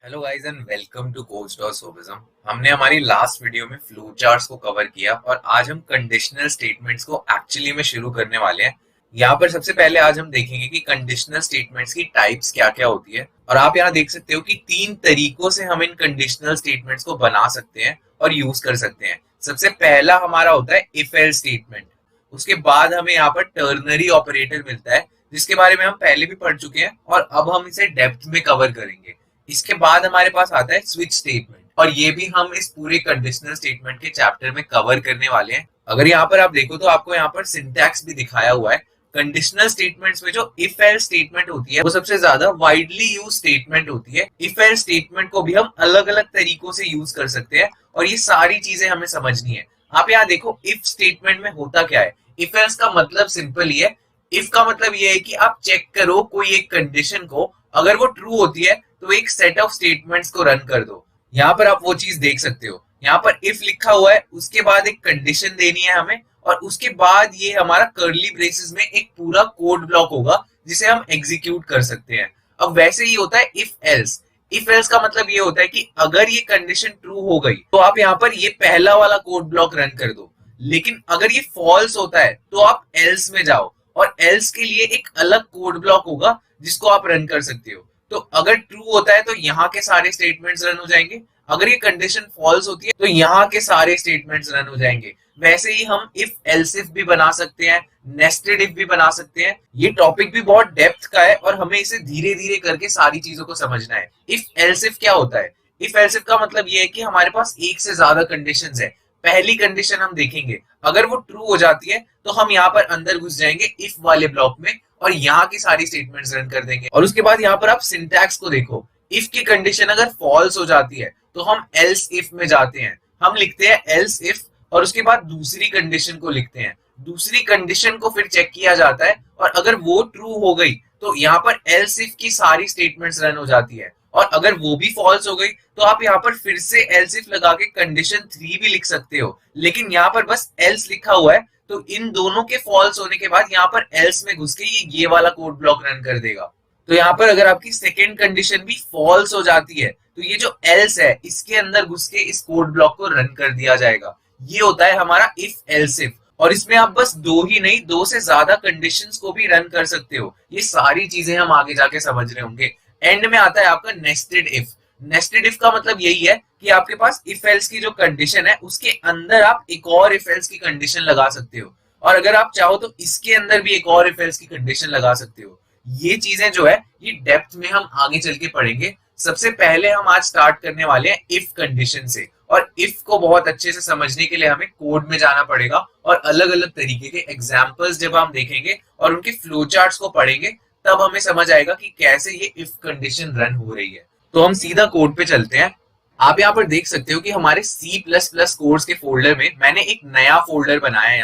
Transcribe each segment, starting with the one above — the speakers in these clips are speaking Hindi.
Hello guys and welcome to कोच.सोबिज्म। हमने हमारी लास्ट वीडियो में फ्लो चार्ट्स को कवर किया और आज हम कंडीशनल स्टेटमेंट्स को एक्चुअली में शुरू करने वाले हैं। यहाँ पर सबसे पहले आज हम देखेंगे कि कंडीशनल स्टेटमेंट्स की टाइप्स क्या क्या होती है और आप यहाँ देख सकते हो कि 3 तरीकों से हम इन कंडीशनल स्टेटमेंट्स को बना सकते हैं और यूज कर सकते हैं। सबसे पहला हमारा होता है इफ एल्स स्टेटमेंट। उसके बाद हमें यहाँ पर टर्नरी ऑपरेटर मिलता है जिसके बारे में हम पहले भी पढ़ चुके हैं और अब हम इसे डेप्थ में कवर करेंगे। इसके बाद हमारे पास आता है स्विच स्टेटमेंट और ये भी हम इस पूरे कंडीशनल स्टेटमेंट के चैप्टर में कवर करने वाले हैं। अगर यहाँ पर आप देखो तो आपको यहाँ पर सिंटैक्स भी दिखाया हुआ है। कंडीशनल स्टेटमेंट्स में जो इफ एल्स स्टेटमेंट होती है वो सबसे ज्यादा वाइडली यूज स्टेटमेंट होती है। इफ एल्स स्टेटमेंट को भी हम अलग अलग तरीकों से यूज कर सकते हैं और ये सारी चीजें हमें समझनी है। आप यहाँ देखो इफ स्टेटमेंट में होता क्या है। इफ एल्स का मतलब सिंपल ही है। इफ का मतलब ये है कि आप चेक करो कोई एक कंडीशन को, अगर वो ट्रू होती है तो एक सेट ऑफ स्टेटमेंट्स को रन कर दो। यहाँ पर आप वो चीज देख सकते हो। यहाँ पर इफ लिखा हुआ है, उसके बाद एक कंडीशन देनी है हमें और उसके बाद ये हमारा कर्ली ब्रेसेस में एक पूरा कोड ब्लॉक होगा जिसे हम एग्जीक्यूट कर सकते हैं। अब वैसे ही होता है इफ एल्स। इफ एल्स का मतलब ये होता है कि अगर ये कंडीशन ट्रू हो गई तो आप यहाँ पर ये पहला वाला कोड ब्लॉक रन कर दो, लेकिन अगर ये फॉल्स होता है तो आप एल्स में जाओ और एल्स के लिए एक अलग कोड ब्लॉक होगा जिसको आप रन कर सकते हो। तो अगर ट्रू होता है तो यहाँ के सारे स्टेटमेंट्स रन हो जाएंगे, अगर ये कंडीशन फॉल्स होती है तो यहाँ के सारे स्टेटमेंट्स रन हो जाएंगे। वैसे ही हम इफ एल्स इफ भी बना सकते हैं, नेस्टेड इफ भी बना सकते हैं। ये टॉपिक भी बहुत डेप्थ का है और हमें इसे धीरे धीरे करके सारी चीजों को समझना है। इफ एल्स इफ क्या होता है? इफ एल्स इफ का मतलब ये है कि हमारे पास एक से ज्यादा कंडीशंस है। पहली कंडीशन हम देखेंगे, अगर वो ट्रू हो जाती है तो हम यहाँ पर अंदर घुस जाएंगे इफ वाले ब्लॉक में और यहाँ की सारी स्टेटमेंट्स रन कर देंगे। और उसके बाद यहाँ पर आप सिंटैक्स को देखो। इफ की कंडीशन अगर फॉल्स हो जाती है तो हम एल्स इफ में जाते हैं, हम लिखते हैं एल्स इफ और उसके बाद दूसरी कंडीशन को लिखते हैं। दूसरी कंडीशन को फिर चेक किया जाता है और अगर वो ट्रू हो गई तो यहाँ पर एल्स इफ की सारी स्टेटमेंट्स रन हो जाती है और अगर वो भी फॉल्स हो गई तो आप यहाँ पर फिर से एल्स इफ लगा के कंडीशन 3 भी लिख सकते हो, लेकिन यहाँ पर बस एल्स लिखा हुआ है तो इन दोनों के फॉल्स होने के बाद यहाँ पर एल्स में घुस के ये वाला कोड ब्लॉक रन कर देगा। तो यहाँ पर अगर आपकी सेकेंड कंडीशन भी फॉल्स हो जाती है तो ये जो एल्स है इसके अंदर घुस के इस कोड ब्लॉक को रन कर दिया जाएगा। ये होता है हमारा इफ एल्स इफ और इसमें आप बस 2 ही नहीं 2 से ज्यादा कंडीशंस को भी रन कर सकते हो। ये सारी चीजें हम आगे जाके समझ रहे होंगे। एंड में आता है आपका नेस्टेड इफ। नेस्टेड इफ का मतलब यही है कि आपके पास इफ एल्स की जो कंडीशन है उसके अंदर आप एक और इफ एल्स की कंडीशन लगा सकते हो और अगर आप चाहो तो इसके अंदर भी एक और इफ एल्स की कंडीशन लगा सकते हो। ये चीजें जो है ये डेप्थ में हम आगे चल के पढ़ेंगे। सबसे पहले हम आज स्टार्ट करने वाले हैं इफ कंडीशन से और इफ को बहुत अच्छे से समझने के लिए हमें कोड में जाना पड़ेगा और अलग अलग तरीके के एग्जाम्पल्स जब हम देखेंगे और उनके फ्लो चार्ट्स को पढ़ेंगे तब हमें समझ आएगा कि कैसे ये इफ कंडीशन रन हो रही है। तो हम सीधा कोड पे चलते हैं। आप यहाँ पर देख सकते हो कि हमारे C++ कोड्स के फोल्डर में मैंने एक नया फोल्डर बनाया है।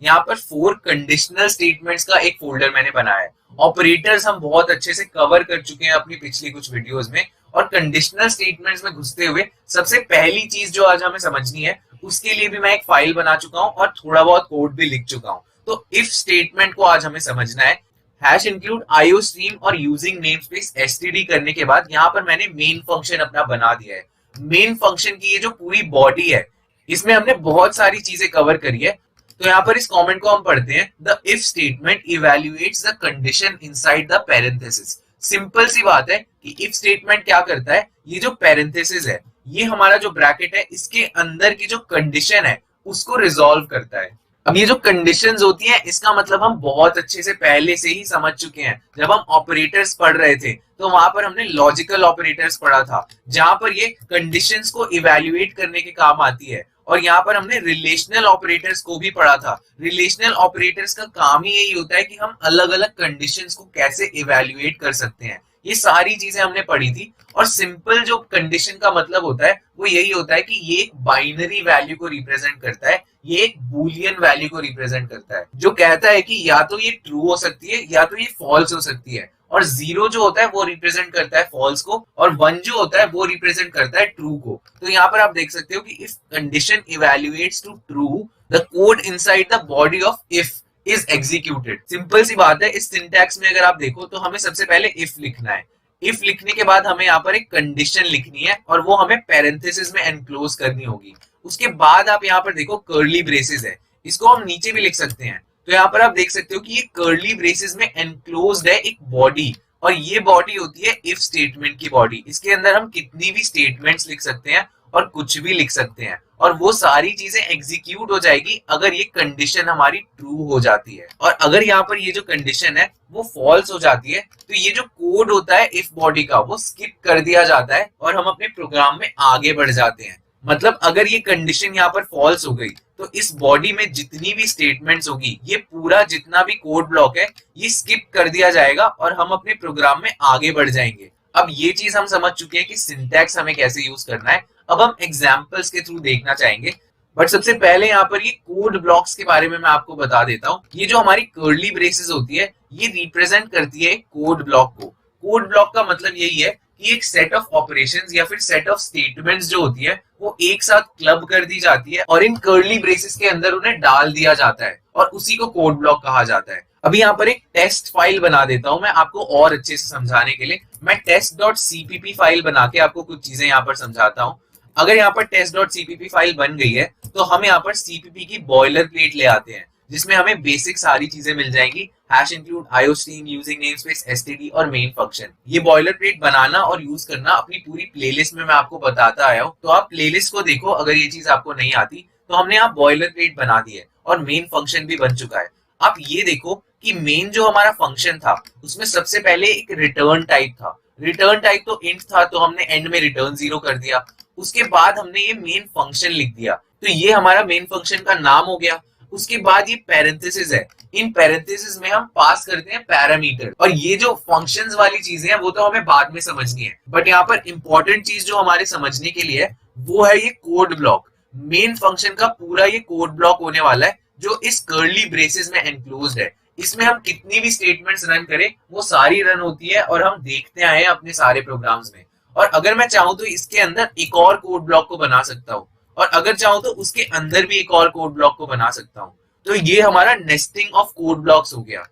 यहाँ पर 4 कंडीशनल स्टेटमेंट्स का एक फोल्डर मैंने बनाया है। ऑपरेटर्स हम बहुत अच्छे से कवर कर चुके हैं अपनी पिछली कुछ वीडियोस में और कंडीशनल स्टेटमेंट्स में घुसते हुए सबसे पहली चीज जो आज हमें समझनी है उसके लिए भी मैं एक फाइल बना चुका हूँ और थोड़ा बहुत कोड भी लिख चुका हूँ। तो इफ स्टेटमेंट को आज हमें समझना है। हैश इंक्लूड आईओ स्ट्रीम और यूजिंग नेमस्पेस एसटीडी करने के बाद यहाँ पर मैंने मेन फंक्शन अपना बना दिया है। मेन फंक्शन की ये जो पूरी बॉडी है इसमें हमने बहुत सारी चीजें कवर करी है। तो यहाँ पर इस कमेंट को हम पढ़ते हैं, the if statement evaluates the condition inside the parenthesis. Simple सी बात है कि इफ स्टेटमेंट क्या करता है, ये जो पैरेंथेसिस है ये हमारा जो ब्रैकेट है इसके अंदर की जो कंडीशन है उसको रिजॉल्व करता है। अब ये जो कंडीशंस होती हैं इसका मतलब हम बहुत अच्छे से पहले से ही समझ चुके हैं। जब हम ऑपरेटर्स पढ़ रहे थे तो वहां पर हमने लॉजिकल ऑपरेटर्स पढ़ा था जहां पर ये कंडीशंस को इवैल्यूएट करने के काम आती है और यहाँ पर हमने रिलेशनल ऑपरेटर्स को भी पढ़ा था। रिलेशनल ऑपरेटर्स का काम ही यही होता है कि हम अलग अलग कंडीशंस को कैसे इवैल्यूएट कर सकते हैं। ये सारी चीजें हमने पढ़ी थी और सिंपल जो कंडीशन का मतलब होता है वो यही होता है कि ये एक बाइनरी वैल्यू को रिप्रेजेंट करता है, ये एक बूलियन वैल्यू को रिप्रेजेंट करता है जो कहता है कि या तो ये ट्रू हो सकती है या तो ये फॉल्स हो सकती है। और 0 जो होता है वो रिप्रेजेंट करता है फॉल्स को और 1 जो होता है वो रिप्रेजेंट करता है ट्रू को। तो यहाँ पर आप देख सकते हो कि if condition evaluates to true the code inside the body of if is executed. Simple सी बात है। इस सिंटैक्स में अगर आप देखो तो हमें सबसे पहले इफ लिखना है। इफ लिखने के बाद हमें यहाँ पर एक कंडीशन लिखनी है और वो हमें पैरेंथेसिस में एनक्लोज करनी होगी। उसके बाद आप यहाँ पर देखो कर्ली ब्रेसेस है, इसको हम नीचे भी लिख सकते हैं। तो यहाँ पर आप देख सकते हो कि ये कर्ली ब्रेसेस में एनक्लोज्ड है एक बॉडी, और ये बॉडी होती है इफ स्टेटमेंट की बॉडी। इसके अंदर हम कितनी भी स्टेटमेंट्स लिख सकते हैं और कुछ भी लिख सकते हैं, और वो सारी चीजें एग्जीक्यूट हो जाएगी अगर ये कंडीशन हमारी ट्रू हो जाती है। और अगर यहाँ पर ये जो कंडीशन है वो फॉल्स हो जाती है तो ये जो कोड होता है इफ बॉडी का वो स्किप कर दिया जाता है और हम अपने प्रोग्राम में आगे बढ़ जाते हैं। मतलब अगर ये कंडीशन यहाँ पर फॉल्स हो गई तो इस बॉडी में जितनी भी स्टेटमेंट्स होगी, ये पूरा जितना भी कोड ब्लॉक है ये स्किप कर दिया जाएगा और हम अपने प्रोग्राम में आगे बढ़ जाएंगे। अब ये चीज हम समझ चुके हैं कि सिंटैक्स हमें कैसे यूज करना है। अब हम एग्जाम्पल्स के थ्रू देखना चाहेंगे, बट सबसे पहले यहाँ पर ये कोड ब्लॉक्स के बारे में मैं आपको बता देता हूँ। ये जो हमारी कर्ली ब्रेसेस होती है ये रिप्रेजेंट करती है कोड ब्लॉक को। कोड ब्लॉक का मतलब यही है कि एक सेट ऑफ ऑपरेशंस या फिर सेट ऑफ स्टेटमेंट्स जो होती है वो एक साथ क्लब कर दी जाती है और इन कर्ली ब्रेसेस के अंदर उन्हें डाल दिया जाता है, और उसी को कोड ब्लॉक कहा जाता है। अभी यहाँ पर एक टेस्ट फाइल बना देता हूं मैं आपको और अच्छे से समझाने के लिए। मैं test.cpp फाइल बना के आपको कुछ चीजें यहाँ पर समझाता हूँ। अगर यहाँ पर test.cpp फाइल बन गई है तो हम यहाँ पर cpp की बॉयलर प्लेट ले आते हैं, जिसमें हमें बेसिक सारी चीजें मिल जाएंगी, hash include, iostream, using namespace, STD और मेन फंक्शन। ये बॉयलर प्लेट बनाना और यूज करना अपनी पूरी प्लेलिस्ट में मैं आपको बताता आया हूँ, तो आप प्लेलिस्ट को देखो अगर ये चीज आपको नहीं आती। तो हमने यहाँ बॉयलर प्लेट बना दी है और मेन फंक्शन भी बन चुका है। आप ये देखो कि मेन जो हमारा फंक्शन था उसमें सबसे पहले एक रिटर्न टाइप था। रिटर्न टाइप तो इंट था, तो हमने एंड में रिटर्न 0 कर दिया। उसके बाद हमने ये मेन फंक्शन लिख दिया, तो ये हमारा मेन फंक्शन का नाम हो गया। उसके बाद ये पैरेंथेसिस है, इन पैरेंथेसिस में हम पास करते हैं पैरामीटर, और ये जो फंक्शंस वाली चीजें हैं वो तो हमें बाद में समझनी है, बट यहाँ पर इंपॉर्टेंट चीज जो हमारे समझने के लिए है वो है ये कोड ब्लॉक। मेन फंक्शन का पूरा ये कोड ब्लॉक होने वाला है जो इस कर्ली ब्रेसेस में एनक्लोज्ड है। इसमें हम कितनी भी स्टेटमेंट्स रन करें वो सारी रन होती है और हम देखते आए हैं अपने सारे प्रोग्राम्स में। और अगर मैं चाहूं तो इसके अंदर एक और कोड ब्लॉक को बना सकता हूं, और अगर चाहूं तो उसके अंदर भी एक और कोड ब्लॉक को बना सकता हूं। तो ये हमारा नेस्टिंग ऑफ कोड ब्लॉक्स हो गया।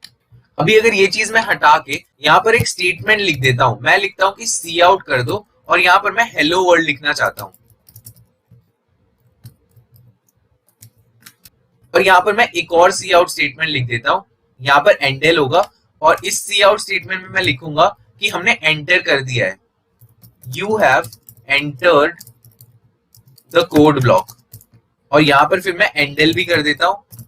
अभी अगर ये चीज मैं हटा के यहाँ पर एक स्टेटमेंट लिख देता हूं, मैं लिखता हूं कि सी आउट कर दो, और यहाँ पर मैं हेलो वर्ल्ड लिखना चाहता हूं, और यहाँ पर मैं एक और सी आउट स्टेटमेंट लिख देता हूं, यहाँ पर एंडल होगा, और इस सी आउट स्टेटमेंट में मैं लिखूंगा कि हमने एंटर कर दिया है, you have entered the code block, और यहाँ पर फिर मैं एंडल भी कर देता हूं।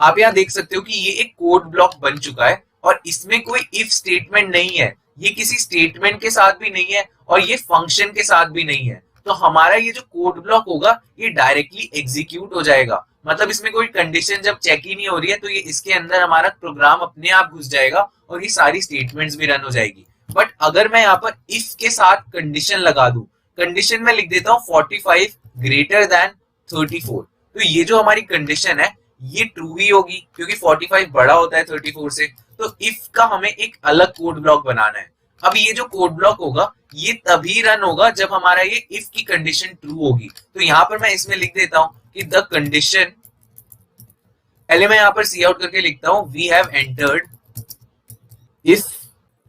आप यहाँ देख सकते हो कि ये एक कोड ब्लॉक बन चुका है, और इसमें कोई इफ स्टेटमेंट नहीं है, ये किसी स्टेटमेंट के साथ भी नहीं है, और ये फंक्शन के साथ भी नहीं है। तो हमारा ये जो कोड ब्लॉक होगा ये डायरेक्टली एग्जीक्यूट हो जाएगा। मतलब इसमें कोई कंडीशन जब चेक ही नहीं हो रही है तो ये इसके अंदर हमारा प्रोग्राम अपने आप घुस जाएगा और ये सारी स्टेटमेंट्स भी रन हो जाएगी। बट अगर मैं यहाँ पर इफ के साथ कंडीशन लगा दूं, कंडीशन में लिख देता हूँ 45 ग्रेटर देन 34, तो ये जो हमारी कंडीशन है ये ट्रू ही होगी क्योंकि 45 बड़ा होता है 34 से। तो इफ का हमें एक अलग कोड ब्लॉक बनाना है। अब ये जो कोड ब्लॉक होगा ये तभी रन होगा जब हमारा ये इफ की कंडीशन ट्रू होगी। तो यहाँ पर मैं इसमें लिख देता हूं कि द कंडीशन, पहले मैं यहाँ पर सी आउट करके लिखता हूं we have entered if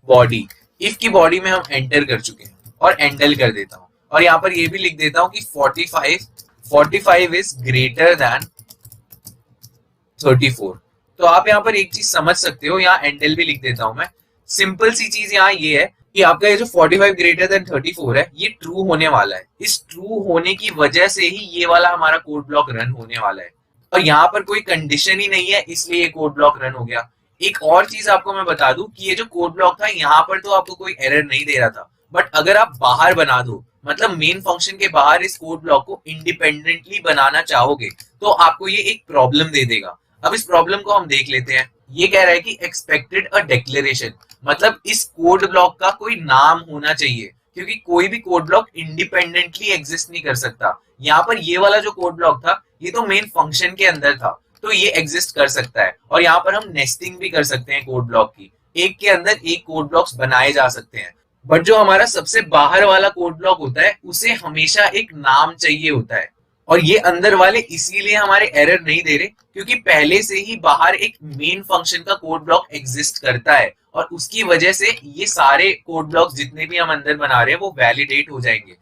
body, if की बॉडी में हम एंटर कर चुके हैं, और एंडल कर देता हूं, और यहाँ पर ये भी लिख देता हूं कि 45 इज ग्रेटर देन 34। तो आप यहाँ पर एक चीज समझ सकते हो, यहाँ एंडल भी लिख देता हूं मैं। सिंपल सी चीज यहाँ ये है कि आपका ये जो 45 ग्रेटर देन 34 है ये ट्रू होने वाला है। इस ट्रू होने की वजह से ही ये वाला हमारा कोड ब्लॉक रन होने वाला है, और यहाँ पर कोई कंडीशन ही नहीं है इसलिए ये कोड ब्लॉक रन हो गया। एक और चीज आपको मैं बता दूं कि ये जो कोड ब्लॉक था यहाँ पर तो आपको कोई एरर नहीं दे रहा था, बट अगर आप बाहर बना दो, मतलब मेन फंक्शन के बाहर इस कोड ब्लॉक को इंडिपेंडेंटली बनाना चाहोगे तो आपको ये एक प्रॉब्लम दे देगा। अब इस प्रॉब्लम को हम देख लेते हैं। ये कह रहा है कि एक्सपेक्टेड अ डिक्लेरेशन, मतलब इस कोड ब्लॉक का कोई नाम होना चाहिए क्योंकि कोई भी कोड ब्लॉक इंडिपेंडेंटली एग्जिस्ट नहीं कर सकता। यहाँ पर ये वाला जो कोड ब्लॉक था ये तो मेन फंक्शन के अंदर था तो ये एग्जिस्ट कर सकता है, और यहाँ पर हम नेस्टिंग भी कर सकते हैं कोड ब्लॉक की, एक के अंदर एक कोड ब्लॉक्स बनाए जा सकते हैं। बट जो हमारा सबसे बाहर वाला कोड ब्लॉक होता है उसे हमेशा एक नाम चाहिए होता है। और ये अंदर वाले इसीलिए हमारे एरर नहीं दे रहे क्योंकि पहले से ही बाहर एक मेन फंक्शन का कोड ब्लॉक एग्जिस्ट करता है और उसकी वजह से ये सारे कोड ब्लॉक्स जितने भी हम अंदर बना रहे हैं वो वैलिडेट हो जाएंगे।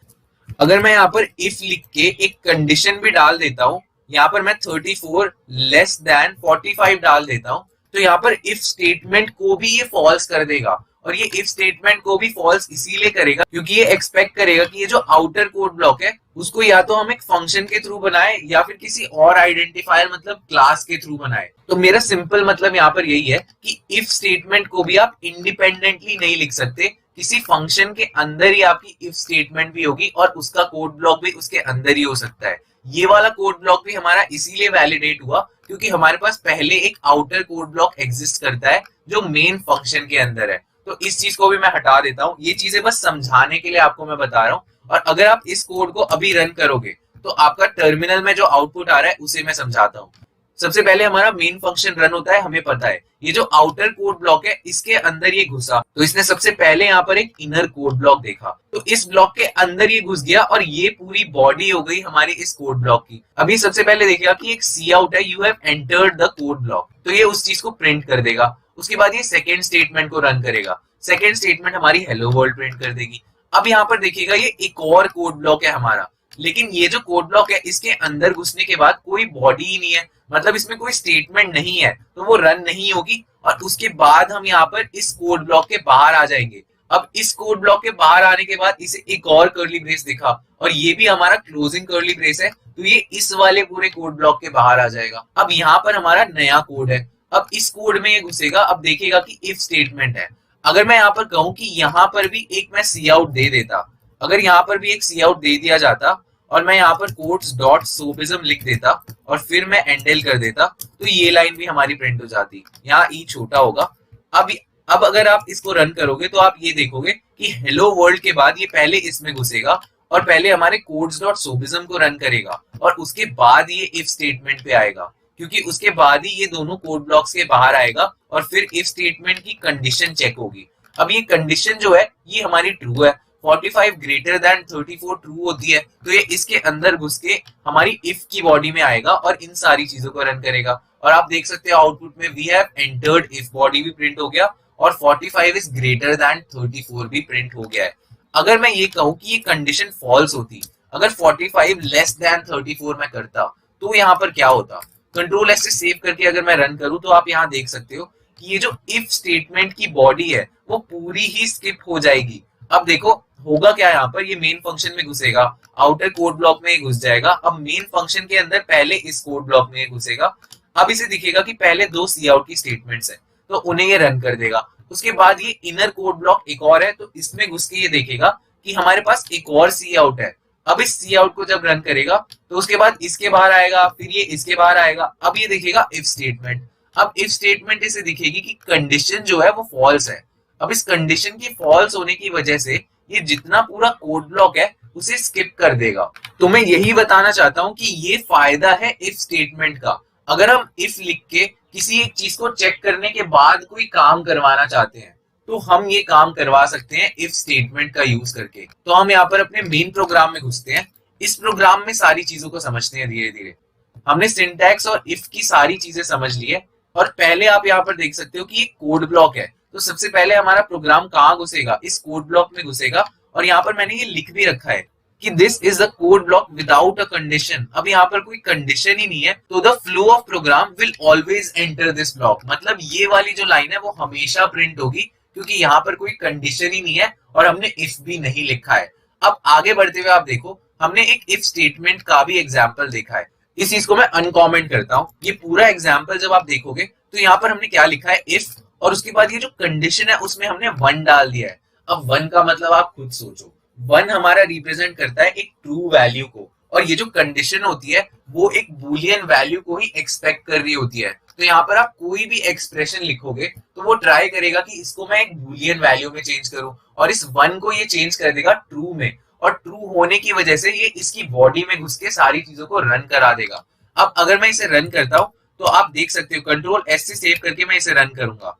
अगर मैं यहाँ पर इफ लिख के एक कंडीशन भी डाल देता हूँ, यहाँ पर मैं 34 लेस देन 45 डाल देता हूँ, तो यहाँ पर इफ स्टेटमेंट को भी ये फॉल्स कर देगा। और ये इफ स्टेटमेंट को भी फॉल्स इसीलिए करेगा क्योंकि ये एक्सपेक्ट करेगा कि ये जो आउटर कोड ब्लॉक है उसको या तो हम एक फंक्शन के थ्रू बनाए या फिर किसी और आइडेंटिफायर मतलब क्लास के थ्रू बनाए। तो मेरा सिंपल मतलब यहाँ पर यही है कि इफ स्टेटमेंट को भी आप इंडिपेंडेंटली नहीं लिख सकते, किसी फंक्शन के अंदर ही आपकी इफ स्टेटमेंट भी होगी और उसका कोड ब्लॉक भी उसके अंदर ही हो सकता है। ये वाला कोड ब्लॉक भी हमारा इसीलिए वैलिडेट हुआ क्योंकि हमारे पास पहले एक आउटर कोड ब्लॉक एग्जिस्ट करता है जो मेन फंक्शन के अंदर है। तो इस चीज को भी मैं हटा देता हूँ, ये चीजें बस समझाने के लिए आपको मैं बता रहा हूँ। और अगर आप इस कोड को अभी रन करोगे तो आपका टर्मिनल में जो आउटपुट आ रहा है उसे मैं समझाता हूँ। सबसे पहले हमारा मेन फंक्शन रन होता है, हमें पता है ये जो आउटर कोड ब्लॉक है इसके अंदर ये घुसा, तो इसने सबसे पहले यहाँ पर एक इनर कोड ब्लॉक देखा, तो इस ब्लॉक के अंदर ये घुस गया और ये पूरी बॉडी हो गई हमारी इस कोड ब्लॉक की। अभी सबसे पहले देखेगा कि एक सी आउट है, you have entered the code block, तो ये उस चीज को प्रिंट कर देगा। उसके बाद ये सेकेंड स्टेटमेंट को रन करेगा, सेकेंड स्टेटमेंट हमारी हेलो वर्ल्ड प्रिंट कर देगी। अब यहाँ पर देखिएगा ये एक और कोड ब्लॉक है हमारा, लेकिन ये जो कोड ब्लॉक है इसके अंदर घुसने के बाद कोई बॉडी ही नहीं है, मतलब इसमें कोई स्टेटमेंट नहीं है, तो वो रन नहीं होगी। और उसके बाद हम यहाँ पर इस कोड ब्लॉक के बाहर आ जाएंगे। अब इस कोड ब्लॉक के बाहर आने के बाद इसे एक और कर्ली ब्रेस दिखा और ये भी हमारा क्लोजिंग कर्ली ब्रेस है, तो ये इस वाले पूरे कोड ब्लॉक के बाहर आ जाएगा। अब यहाँ पर हमारा नया कोड है, अब इस कोड में ये घुसेगा। अब देखेगा कि इफ स्टेटमेंट है, अगर मैं यहाँ पर कहूं कि यहाँ पर भी एक मैं सी आउट दे देता, अगर यहाँ पर भी एक सी आउट दे दिया जाता और मैं यहाँ पर कोट्स डॉट सोफिज्म लिख देता और फिर मैं एंडल कर देता, तो ये लाइन भी हमारी प्रिंट हो जाती। यहाँ ई छोटा होगा। अब अगर आप इसको रन करोगे तो आप ये देखोगे कि हेलो वर्ल्ड के बाद ये पहले इसमें घुसेगा और पहले हमारे कोड्स डॉट सोफिज्म को रन करेगा और उसके बाद ये इफ स्टेटमेंट पे आएगा, क्योंकि उसके बाद ही ये दोनों कोड ब्लॉक्स के बाहर आएगा और फिर इफ स्टेटमेंट की कंडीशन चेक होगी। अब ये कंडीशन जो है ये हमारी ट्रू है, 45 ग्रेटर देन 34 ट्रू होती है, तो ये इसके अंदर घुस के हमारी इफ की बॉडी में आएगा और इन सारी चीजों को रन करेगा। और आप देख सकते हो आउटपुट में we have entered if body भी प्रिंट हो गया और 45 इज ग्रेटर देन 34 भी प्रिंट हो गया है। अगर मैं ये कहूं कि ये कंडीशन फॉल्स होती, अगर 45 लेस देन 34 मैं करता, तो यहाँ पर क्या होता? कंट्रोल एस से सेव करके अगर मैं रन करूं तो आप यहाँ देख सकते हो कि ये जो इफ स्टेटमेंट की बॉडी है वो पूरी ही स्किप हो जाएगी। अब देखो होगा क्या, यहाँ पर ये मेन फंक्शन में घुसेगा, आउटर कोड ब्लॉक में घुस जाएगा। अब मेन फंक्शन के अंदर पहले इस कोड ब्लॉक में घुसेगा। अब इसे दिखेगा कि पहले दो सी आउट की स्टेटमेंट्स है, तो उन्हें ये रन कर देगा। उसके बाद ये इनर कोड ब्लॉक एक और है, तो इसमें घुस के ये देखेगा कि हमारे पास एक और सी आउट है। अब इस सी आउट को जब रन करेगा तो उसके बाद इसके बाहर आएगा, फिर ये इसके बाहर आएगा। अब ये देखेगा इफ स्टेटमेंट। अब इफ स्टेटमेंट इसे दिखेगी कि कंडीशन जो है वो फॉल्स है। अब इस कंडीशन की फॉल्स होने की वजह से ये जितना पूरा कोड ब्लॉक है उसे स्किप कर देगा। तो मैं यही बताना चाहता हूं कि ये फायदा है इफ स्टेटमेंट का। अगर हम इफ लिख के किसी एक चीज को चेक करने के बाद कोई काम करवाना चाहते हैं तो हम ये काम करवा सकते हैं इफ स्टेटमेंट का यूज करके। तो हम यहाँ पर अपने मेन प्रोग्राम में घुसते हैं, इस प्रोग्राम में सारी चीजों को समझते हैं धीरे धीरे। हमने सिंटैक्स और इफ की सारी चीजें समझ ली है और पहले आप यहाँ पर देख सकते हो कि ये कोड ब्लॉक है, तो सबसे पहले हमारा प्रोग्राम कहाँ घुसेगा? इस कोड ब्लॉक में घुसेगा। और यहाँ पर मैंने ये लिख भी रखा है कि this is the code block without a condition. अब यहाँ पर कोई कंडीशन ही नहीं है, तो the flow of program will always enter this block. मतलब ये वाली जो लाइन है वो हमेशा प्रिंट होगी क्योंकि यहाँ पर कोई कंडीशन ही नहीं है और हमने इफ भी नहीं लिखा है। अब आगे बढ़ते हुए आप देखो, हमने एक इफ स्टेटमेंट का भी एग्जाम्पल देखा है। इस चीज को मैं अनकॉमेंट करता हूँ। ये पूरा एग्जाम्पल जब आप देखोगे तो यहाँ पर हमने क्या लिखा है? इफ, और उसके बाद ये जो कंडीशन है उसमें हमने 1 डाल दिया है। अब 1 का मतलब आप खुद सोचो, 1 हमारा रिप्रेजेंट करता है एक ट्रू वैल्यू को, और ये जो कंडीशन होती है वो एक बूलियन वैल्यू को ही एक्सपेक्ट कर रही होती है। तो यहाँ पर आप कोई भी एक्सप्रेशन लिखोगे तो वो ट्राई करेगा कि इसको मैं एक बूलियन वैल्यू में चेंज करूं, और इस 1 को ये चेंज कर देगा ट्रू में, और ट्रू होने की वजह से ये इसकी बॉडी में घुस के सारी चीजों को रन करा देगा। अब अगर मैं इसे रन करता हूं तो आप देख सकते हो, कंट्रोल एस से सेव करके मैं इसे रन करूंगा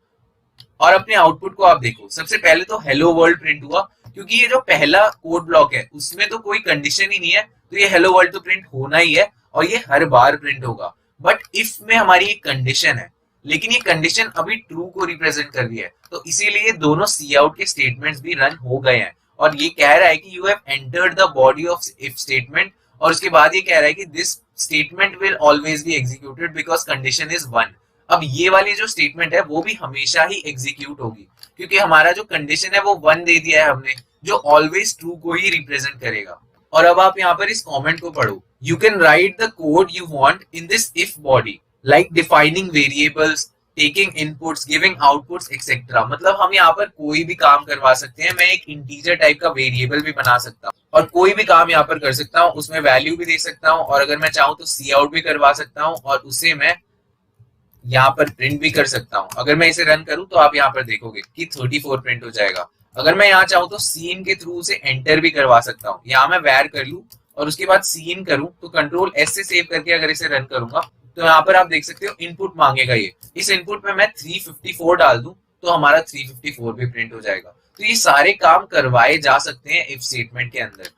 और अपने आउटपुट को आप देखो। सबसे पहले तो हेलो वर्ल्ड प्रिंट हुआ क्योंकि ये जो पहला कोड ब्लॉक है उसमें तो कोई कंडीशन ही नहीं है, तो ये हेलो वर्ल्ड तो प्रिंट होना ही है और ये हर बार प्रिंट होगा। बट इफ में हमारी एक कंडीशन है, लेकिन ये कंडीशन अभी ट्रू को रिप्रेजेंट कर रही है, तो इसीलिए दोनों सी आउट के स्टेटमेंट्स भी रन हो गए हैं। और ये कह रहा है कि you have entered the body of if statement, और उसके बाद ये कह रहा है कि this statement will always be executed because condition is 1। अब ये वाली जो स्टेटमेंट है वो भी हमेशा ही एग्जीक्यूट होगी, क्योंकि हमारा जो कंडीशन है वो 1 दे दिया है हमने, जो ऑलवेज ट्रू को ही रिप्रेजेंट करेगा। और अब आप यहाँ पर इस कमेंट को पढ़ो, you can write the code you want in this if body like defining variables, taking inputs, giving outputs etcetera. मतलब हम यहाँ पर कोई भी काम करवा सकते हैं। मैं एक इंटीजर टाइप का वेरिएबल भी बना सकता हूँ और कोई भी काम यहाँ पर कर सकता हूँ, उसमें वैल्यू भी दे सकता हूँ, और अगर मैं चाहूँ तो सी आउट भी करवा सकता हूँ और उसे मैं यहाँ पर प्रिंट भी कर सकता हूँ। अगर मैं इसे रन करूँ तो आप यहाँ पर देखोगे कि 34 प्रिंट हो जाएगा। अगर मैं यहाँ चाहूँ तो सीन के थ्रू उसे एंटर भी करवा सकता हूँ। यहाँ मैं वैर कर लूँ और उसके बाद सीन करूँ, तो कंट्रोल एस से सेव करके अगर इसे रन करूंगा तो यहाँ पर आप देख सकते हो इनपुट मांगेगा ये। इस इनपुट में मैं 354 डाल दूं तो हमारा 354 भी प्रिंट हो जाएगा। तो ये सारे काम करवाए जा सकते हैं इफ स्टेटमेंट के अंदर।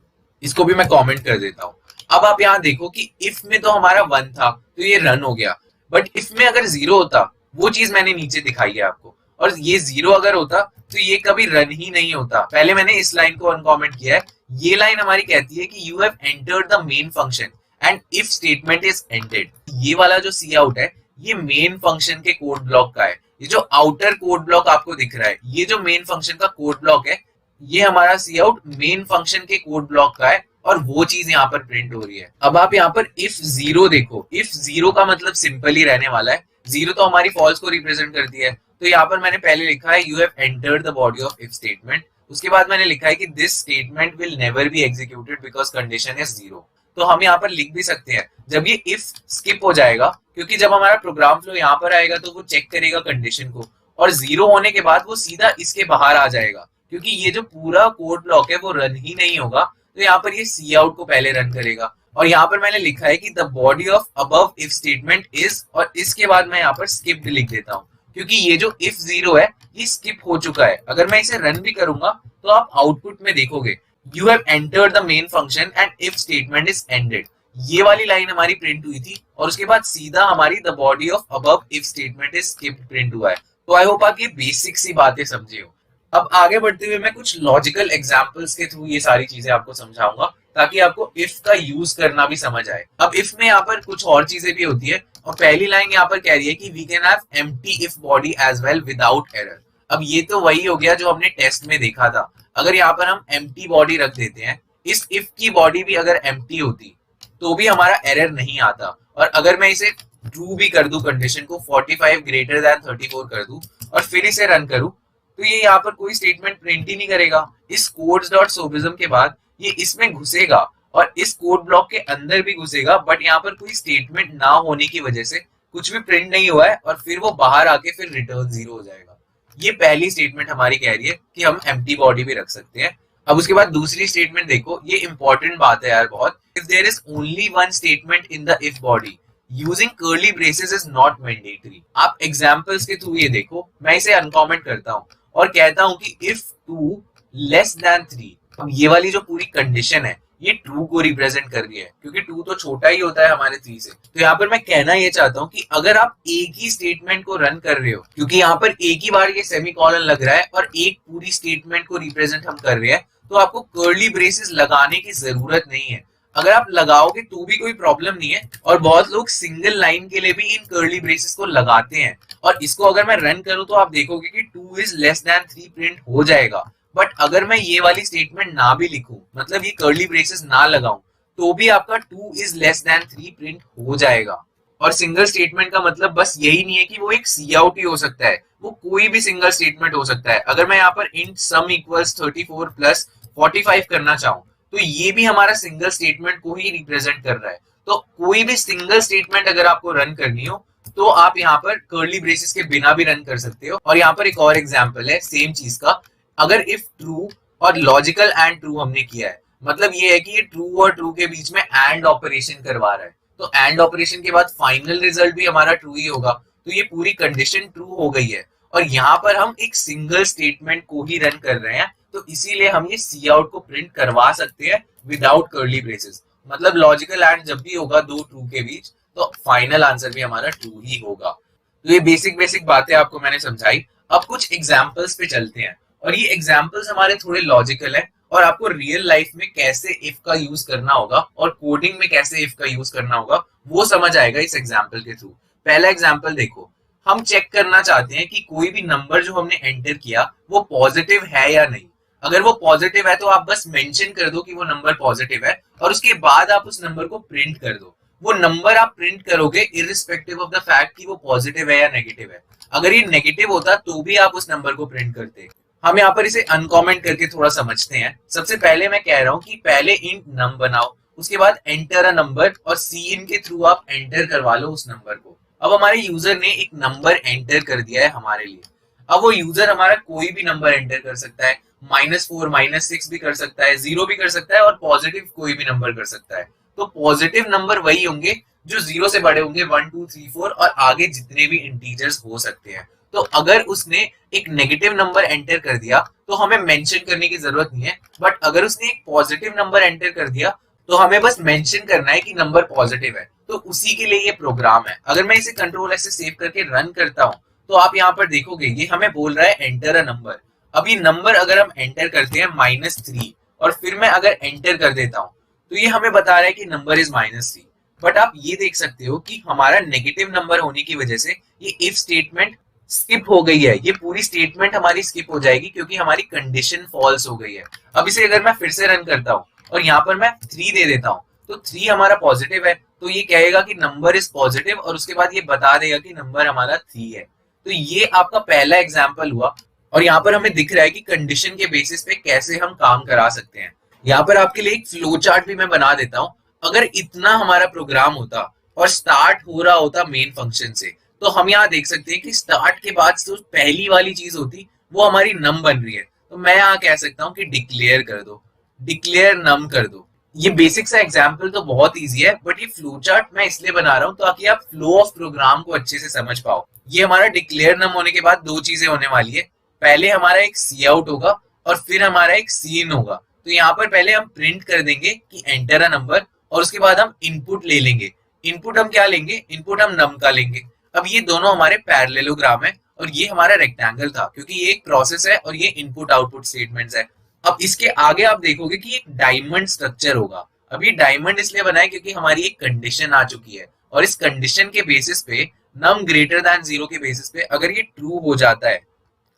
इसको भी मैं कमेंट कर देता हूँ। अब आप यहाँ देखो कि इफ में तो हमारा 1 था तो ये रन हो गया, बट इफ में अगर 0 होता, वो चीज मैंने नीचे दिखाई है आपको, और ये 0 अगर होता तो ये कभी रन ही नहीं होता। पहले मैंने इस लाइन को अनकॉमेंट किया है। ये लाइन हमारी कहती है कि you have entered the main function and if statement is ended. ये वाला जो सी आउट है ये मेन फंक्शन के कोड ब्लॉक का है। ये जो आउटर कोड ब्लॉक आपको दिख रहा है, ये जो मेन फंक्शन का कोड ब्लॉक है, ये हमारा सी आउट मेन फंक्शन के कोड ब्लॉक का है और वो चीज यहाँ पर प्रिंट हो रही है। अब आप यहाँ पर इफ 0 देखो, इफ 0 का मतलब सिंपल ही रहने वाला है। 0 तो हमारी फॉल्स को रिप्रेजेंट करती है, तो यहाँ पर मैंने पहले लिखा है you have entered the body of if statement. उसके बाद मैंने लिखा है कि this statement will never be executed because condition is 0। तो हम यहाँ पर लिख भी सकते हैं जब ये इफ स्किप हो जाएगा, क्योंकि जब हमारा प्रोग्राम फ्लो यहाँ पर आएगा तो वो चेक करेगा कंडीशन को, और 0 होने के बाद वो सीधा इसके बाहर आ जाएगा, क्योंकि ये जो पूरा कोड ब्लॉक है वो रन ही नहीं होगा। तो यहाँ पर ये सी आउट को पहले रन करेगा। और यहाँ पर मैंने लिखा है कि the body of above if statement is, और इसके बाद मैं यहाँ पर स्किप भी लिख देता हूँ, क्योंकि ये जो इफ 0 है ये स्किप हो चुका है। अगर मैं इसे रन भी करूंगा तो आप आउटपुट में देखोगे you have entered the main function and if statement is ended. ये वाली लाइन हमारी प्रिंट हुई थी और उसके बाद सीधा हमारी the body of above if statement is skipped print हुआ है। तो आई होप आप ये बेसिक सी बातें समझे हो। अब आगे बढ़ते हुए मैं कुछ लॉजिकल एग्जांपल्स के थ्रू ये सारी चीजें आपको समझाऊंगा, ताकि आपको इफ का यूज करना भी समझ आए। अब इफ में यहाँ पर कुछ और चीजें भी होती है, और पहली लाइन यहाँ पर कह रही है कि we can have empty if body as well without error. अब ये तो वही हो गया जो हमने टेस्ट में देखा था। अगर यहाँ पर हम एम्प्टी बॉडी रख देते हैं, इस इफ की बॉडी भी अगर एम्प्टी होती तो भी हमारा एरर नहीं आता। और अगर मैं इसे ट्रू भी कर दूं, कंडीशन को 45 ग्रेटर देन 34 कर दूं और फिर इसे रन करूं, तो ये यहाँ पर कोई स्टेटमेंट प्रिंट ही नहीं करेगा। इस codes.sobism के बाद ये इसमें घुसेगा और इस कोड ब्लॉक के अंदर भी घुसेगा, बट यहाँ पर कोई स्टेटमेंट ना होने की वजह से कुछ भी प्रिंट नहीं हुआ है, और फिर वो बाहर आके फिर रिटर्न 0 हो जाएगा। ये पहली स्टेटमेंट हमारी कह रही है कि हम एम्प्टी बॉडी भी रख सकते हैं। अब उसके बाद दूसरी स्टेटमेंट देखो, ये इंपॉर्टेंट बात है यार बहुत। If there is only one statement in the if body using curly braces is not mandatory. आप एग्जांपल्स के थ्रू ये देखो, मैं इसे अनकॉमेंट करता हूँ और कहता हूँ कि इफ 2 लेस देन 3। अब ये वाली जो पूरी कंडीशन है ये ट्रू को रिप्रेजेंट कर रही है, क्योंकि 2 तो छोटा ही होता है हमारे 3 से। तो यहाँ पर मैं कहना ये चाहता हूँ कि अगर आप एक ही स्टेटमेंट को रन कर रहे हो, क्योंकि यहाँ पर एक ही बार ये सेमीकोलन लग रहा है और एक पूरी स्टेटमेंट को रिप्रेजेंट हम कर रहे हैं, तो आपको कर्ली ब्रेसेस लगाने की जरूरत नहीं है। अगर आप लगाओगे तो भी कोई प्रॉब्लम नहीं है, और बहुत लोग सिंगल लाइन के लिए भी इन कर्ली ब्रेसेस को लगाते हैं। और इसको अगर मैं रन करूं तो आप देखोगे कि 2 इज लेस देन 3 प्रिंट हो जाएगा। बट अगर मैं ये वाली स्टेटमेंट ना भी लिखूं, मतलब ये कर्ली ब्रेसेस ना लगाऊं, तो भी आपका 2 इज लेस देन 3 प्रिंट हो जाएगा। और सिंगल स्टेटमेंट का मतलब बस यही नहीं है कि वो एक सी आउट ही हो सकता है, वो कोई भी सिंगल स्टेटमेंट हो सकता है। अगर मैं यहाँ पर इंट सम इक्वल्स 34 प्लस 45 करना चाहूं, तो ये भी हमारा सिंगल स्टेटमेंट को ही रिप्रेजेंट कर रहा है। तो कोई भी सिंगल स्टेटमेंट अगर आपको रन करनी हो तो आप यहाँ पर कर्ली ब्रेसेस के बिना भी रन कर सकते हो। और यहाँ पर एक और एग्जांपल है सेम चीज का। अगर इफ ट्रू और लॉजिकल एंड ट्रू हमने किया है, मतलब ये है कि ये ट्रू और ट्रू के बीच में एंड ऑपरेशन करवा रहा है, तो एंड ऑपरेशन के बाद फाइनल रिजल्ट भी हमारा ट्रू ही होगा। तो ये पूरी कंडीशन ट्रू हो गई है, और यहाँ पर हम एक सिंगल स्टेटमेंट को ही रन कर रहे हैं, तो इसीलिए हम ये सी आउट को प्रिंट करवा सकते हैं विदाउट कर्ली ब्रेसेस। मतलब लॉजिकल एंड जब भी होगा दो ट्रू के बीच तो फाइनल आंसर भी हमारा ट्रू ही होगा। तो ये बेसिक बेसिक बातें आपको मैंने समझाई। अब कुछ एग्जाम्पल्स पे चलते हैं और ये एग्जाम्पल्स हमारे थोड़े लॉजिकल है और आपको रियल लाइफ में कैसे इफ का यूज करना होगा और कोडिंग में कैसे इफ का यूज करना होगा वो समझ आएगा इस एग्जाम्पल के थ्रू। पहला एग्जाम्पल देखो, हम चेक करना चाहते हैं कि कोई भी नंबर जो हमने एंटर किया वो पॉजिटिव है या नहीं। अगर वो पॉजिटिव है तो आप बस मेंशन कर दो कि वो नंबर पॉजिटिव है और उसके बाद आप उस नंबर को प्रिंट कर दो। वो नंबर आप प्रिंट करोगे इररिस्पेक्टिव ऑफ द फैक्ट कि वो पॉजिटिव है या नेगेटिव है। अगर ये नेगेटिव होता तो भी आप उस नंबर को प्रिंट करते। हम यहाँ पर इसे अनकॉमेंट करके थोड़ा समझते हैं। सबसे पहले मैं कह रहा हूँ कि पहले इन नम बनाओ, उसके बाद एंटर अ नंबर और सी इन के थ्रू आप एंटर करवा लो उस नंबर को। अब हमारे यूजर ने एक नंबर एंटर कर दिया है हमारे लिए। अब वो यूजर हमारा कोई भी नंबर एंटर कर सकता है, -4 -6 भी कर सकता है, 0 भी कर सकता है और पॉजिटिव कोई भी नंबर कर सकता है। तो पॉजिटिव नंबर वही होंगे जो 0 से बड़े होंगे, 1 2 3 4 और आगे जितने भी इंटीजर्स हो सकते हैं। तो अगर उसने एक नेगेटिव नंबर एंटर कर दिया तो हमें मेंशन करने की जरूरत नहीं है, बट अगर उसने एक पॉजिटिव नंबर एंटर कर दिया तो हमें बस मेंशन करना है कि नंबर पॉजिटिव है। तो उसी के लिए ये प्रोग्राम है। अगर मैं इसे कंट्रोल ऐसे सेव करके रन करता हूँ तो आप यहाँ पर देखोगे ये हमें बोल रहा है एंटर अ नंबर। अब ये नंबर अगर हम एंटर करते हैं -3 और फिर मैं अगर एंटर कर देता हूँ तो ये हमें बता रहा है कि नंबर इज -3। बट आप ये देख सकते हो कि हमारा नेगेटिव नंबर होने की वजह से ये इफ स्टेटमेंट स्किप हो गई है। ये पूरी स्टेटमेंट हमारी स्किप हो जाएगी क्योंकि हमारी कंडीशन फॉल्स हो गई है। अब इसे अगर मैं फिर से रन करता हूँ और यहाँ पर मैं 3 दे देता हूँ तो 3 हमारा पॉजिटिव है, तो ये कहेगा कि नंबर इज पॉजिटिव और उसके बाद ये बता देगा कि नंबर हमारा 3 है। तो ये आपका पहला एग्जाम्पल हुआ और यहाँ पर हमें दिख रहा है कि कंडीशन के बेसिस पे कैसे हम काम करा सकते हैं। यहाँ पर आपके लिए एक फ्लो चार्ट भी मैं बना देता हूँ। अगर इतना हमारा प्रोग्राम होता और स्टार्ट हो रहा होता मेन फंक्शन से तो हम यहाँ देख सकते हैं कि स्टार्ट के बाद जो पहली वाली चीज होती वो हमारी नम बन रही है। तो मैं यहाँ कह सकता हूँ कि डिक्लेयर कर दो, डिक्लेयर नम कर दो। ये बेसिक सा एग्जाम्पल तो बहुत ईजी है, बट ये फ्लो चार्ट मैं इसलिए बना रहा हूँ ताकि आप फ्लो ऑफ प्रोग्राम को अच्छे से समझ पाओ। ये हमारा डिक्लेयर नम होने के बाद दो चीजें होने वाली है। पहले हमारा एक सी आउट होगा और फिर हमारा एक सी इन होगा। तो यहाँ पर पहले हम प्रिंट कर देंगे कि एंटर अ नंबर और उसके बाद हम इनपुट ले लेंगे। इनपुट हम क्या लेंगे? इनपुट हम नम का लेंगे। अब ये दोनों हमारे पैरेललोग्राम है और ये हमारा रेक्टेंगल था क्योंकि ये एक प्रोसेस है और ये इनपुट आउटपुट स्टेटमेंट्स है। अब इसके आगे आप देखोगे कि एक डायमंड स्ट्रक्चर होगा। अब ये डायमंड इसलिए बना है क्योंकि हमारी एक कंडीशन आ चुकी है और इस कंडीशन के बेसिस पे नम ग्रेटर देन 0 के बेसिस पे अगर ये ट्रू हो जाता है,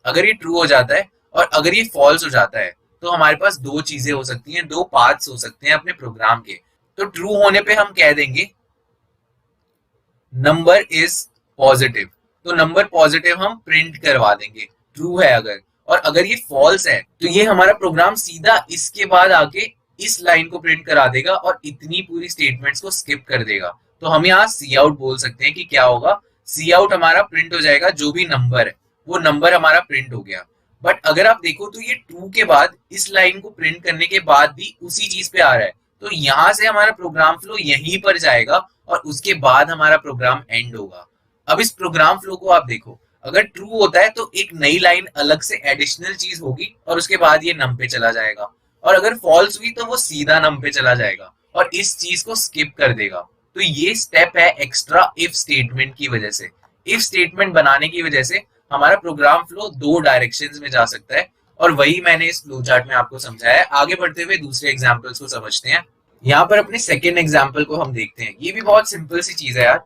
अगर ये ट्रू हो जाता है और अगर ये फॉल्स हो जाता है तो हमारे पास दो चीजें हो सकती हैं, दो पाथ्स हो सकते हैं अपने प्रोग्राम के। तो ट्रू होने पे हम कह देंगे नंबर इज पॉजिटिव, तो नंबर पॉजिटिव हम प्रिंट करवा देंगे ट्रू है अगर। और अगर ये फॉल्स है तो ये हमारा प्रोग्राम सीधा इसके बाद आके इस लाइन को प्रिंट करा देगा और इतनी पूरी स्टेटमेंट्स को स्किप कर देगा। तो हम यहाँ सी आउट बोल सकते हैं कि क्या होगा, सी आउट हमारा प्रिंट हो जाएगा जो भी नंबर है वो नंबर हमारा प्रिंट हो गया। बट अगर आप देखो तो ये ट्रू के बाद इस लाइन को प्रिंट करने के बाद भी उसी चीज पे आ रहा है, तो यहाँ से हमारा प्रोग्राम फ्लो यहीं पर जाएगा और उसके बाद हमारा प्रोग्राम एंड होगा। अब इस प्रोग्राम फ्लो को आप देखो, अगर ट्रू होता है तो एक नई लाइन अलग से एडिशनल चीज होगी और उसके बाद ये नम पे चला जाएगा, और अगर फॉल्स हुई तो वो सीधा नम पे चला जाएगा और इस चीज को स्किप कर देगा। तो ये स्टेप है एक्स्ट्रा इफ स्टेटमेंट की वजह से। इफ स्टेटमेंट बनाने की वजह से हमारा प्रोग्राम फ्लो दो डायरेक्शंस में जा सकता है और वही मैंने इस फ्लो चार्ट में आपको समझाया है। आगे बढ़ते हुए दूसरे एग्जांपल्स को समझते हैं। यहाँ पर अपने सेकंड एग्जांपल को हम देखते हैं। ये भी बहुत सिंपल सी चीज है यार।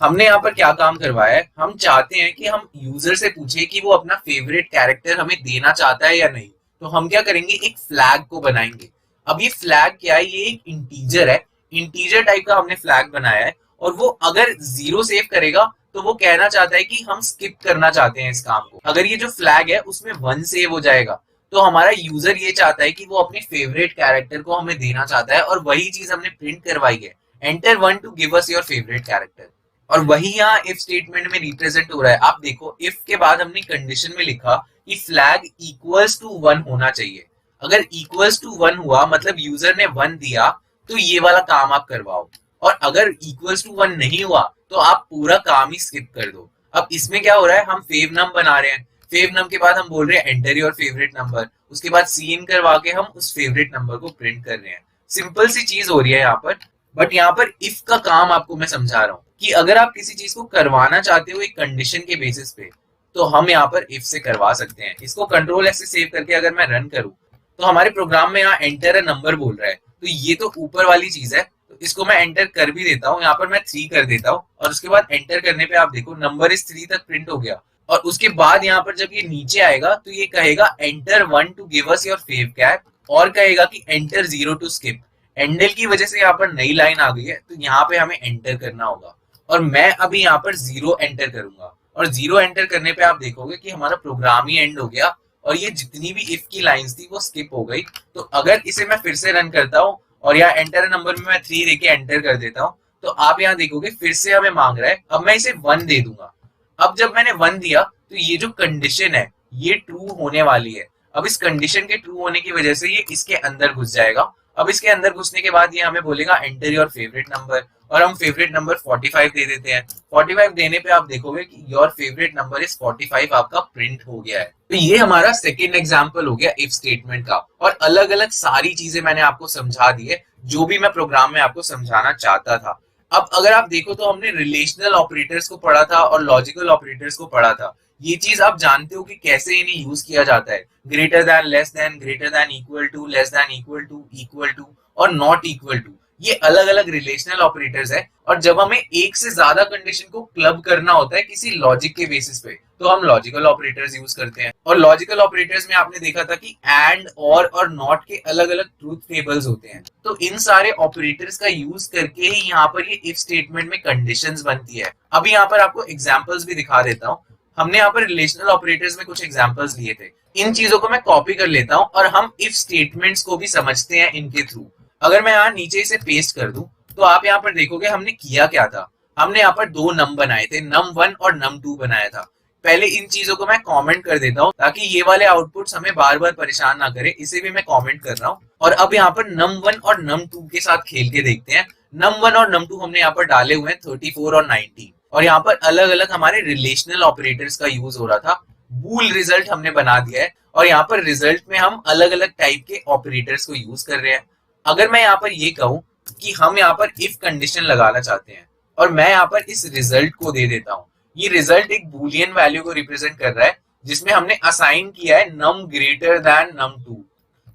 हमने यहाँ पर क्या काम करवाया है, हम चाहते हैं कि हम यूजर से पूछे कि वो अपना फेवरेट कैरेक्टर हमें देना चाहता है या नहीं। तो हम क्या करेंगे, एक फ्लैग को बनाएंगे। अब ये फ्लैग क्या है, ये एक इंटीजर है, इंटीजर टाइप का हमने फ्लैग बनाया है और वो अगर 0 सेव करेगा तो वो कहना चाहता है कि हम स्किप करना चाहते हैं इस काम को। अगर ये जो फ्लैग है उसमें 1 सेव हो जाएगा तो हमारा यूजर ये चाहता है कि वो अपने फेवरेट कैरेक्टर को हमें देना चाहता है और वही चीज हमने प्रिंट करवाई है, enter 1 to give us your favourite character. और वही यहाँ इफ स्टेटमेंट में रिप्रेजेंट हो रहा है। आप देखो इफ के बाद हमने कंडीशन में लिखा कि फ्लैग इक्वल्स टू 1 होना चाहिए। अगर इक्वल्स टू 1 हुआ मतलब यूजर ने 1 दिया तो ये वाला काम आप करवाओ, और अगर इक्वल्स टू 1 नहीं हुआ तो आप पूरा काम ही स्किप कर दो। अब इसमें क्या हो रहा है, हम फेव नम बना रहे हैं, फेव नम के बाद हम बोल रहे हैं एंटर योर फेवरेट नंबर, उसके बाद सीन करवा के हम उस फेवरेट नंबर को प्रिंट कर रहे हैं। सिंपल सी चीज हो रही है यहाँ पर, बट यहाँ पर इफ का काम आपको मैं समझा रहा हूँ कि अगर आप किसी चीज को करवाना चाहते हो एक कंडीशन के बेसिस पे, तो हम यहाँ पर इफ से करवा सकते हैं। इसको कंट्रोल एस से सेव करके अगर मैं रन करूँ तो हमारे प्रोग्राम में यहाँ एंटर अ नंबर बोल रहा है, तो ये तो ऊपर वाली चीज है, तो इसको मैं एंटर कर भी देता हूँ। यहाँ पर मैं 3 कर देता हूँ और उसके बाद एंटर करने पे आप देखो नंबर इस 3 तक प्रिंट हो गया। और उसके बाद यहाँ पर जब ये नीचे आएगा तो ये कहेगा enter 1 to give us your fav cap, और कहेगा कि एंटर 0 टू स्किप। एंडल की वजह से यहाँ पर नई लाइन आ गई है, तो यहाँ पे हमें एंटर करना होगा और मैं अभी यहाँ पर 0 एंटर करूंगा। और 0 एंटर करने पे आप देखोगे कि हमारा प्रोग्राम ही एंड हो गया और ये जितनी भी इफ की लाइंस थी वो स्किप हो गई। तो अगर इसे मैं फिर से रन करता हूँ और यहाँ एंटर नंबर में मैं 3 देके एंटर कर देता हूँ, तो आप यहाँ देखोगे फिर से हमें मांग रहा है। अब मैं इसे 1 दे दूंगा। अब जब मैंने 1 दिया तो ये जो कंडीशन है ये ट्रू होने वाली है। अब इस कंडीशन के ट्रू होने की वजह से ये इसके अंदर घुस जाएगा। अब इसके अंदर घुसने के बाद ये हमें बोलेगा एंटर योर फेवरेट नंबर, और हम फेवरेट नंबर 45 दे देते हैं। 45 देने पे आप देखोगे कि योर फेवरेट नंबर इज 45 आपका प्रिंट हो गया है। तो ये हमारा सेकेंड एग्जांपल हो गया इफ स्टेटमेंट का, और अलग अलग सारी चीजें मैंने आपको समझा दी है जो भी मैं प्रोग्राम में आपको समझाना चाहता था। अब अगर आप देखो तो हमने रिलेशनल ऑपरेटर्स को पढ़ा था और लॉजिकल ऑपरेटर्स को पढ़ा था। ये चीज आप जानते हो कि कैसे इन्हें यूज किया जाता है। Greater than, less than, greater than, equal to, less than, equal to और नॉट इक्वल टू, ये अलग अलग रिलेशनल ऑपरेटर्स है। और जब हमें एक से ज्यादा कंडीशन को क्लब करना होता है किसी लॉजिक के बेसिस पे, तो हम लॉजिकल ऑपरेटर्स यूज करते हैं। और लॉजिकल ऑपरेटर्स में आपने देखा था कि एंड, और नॉट के अलग अलग ट्रूथ टेबल्स होते हैं। तो इन सारे ऑपरेटर्स का यूज करके ही यहाँ पर ये इफ स्टेटमेंट में कंडीशंस बनती है। अभी यहाँ पर आपको एग्जांपल्स भी दिखा देता हूँ। हमने यहाँ पर रिलेशनल ऑपरेटर्स में कुछ एग्जांपल्स लिए थे। इन चीजों को मैं कॉपी कर लेता हूँ और हम इफ स्टेटमेंट्स को भी समझते हैं इनके थ्रू। अगर मैं यहाँ नीचे इसे पेस्ट कर दूं तो आप यहाँ पर देखोगे हमने किया क्या था। हमने यहाँ पर 2 नम बनाए थे, num1 और num2 बनाया था। पहले इन चीजों को मैं कमेंट कर देता हूँ ताकि ये वाले आउटपुट्स हमें बार बार परेशान ना करे, इसे भी मैं कमेंट कर रहा हूँ। और अब यहाँ पर num1 और num2 के साथ खेल के देखते हैं। num1 और num2 हमने यहाँ पर डाले हुए हैं 34 और 19, और यहाँ पर अलग अलग हमारे रिलेशनल ऑपरेटर्स का यूज हो रहा था। बूल रिजल्ट हमने बना दिया है और यहाँ पर रिजल्ट में हम अलग अलग टाइप के ऑपरेटर्स को यूज कर रहे हैं। अगर मैं यहाँ पर ये कहूं कि हम यहाँ पर इफ कंडीशन लगाना चाहते हैं और मैं यहाँ पर इस रिजल्ट को दे देता हूँ, ये रिजल्ट एक बूलियन वैल्यू को रिप्रेजेंट कर रहा है जिसमें हमने असाइन किया है नम ग्रेटर देन num2।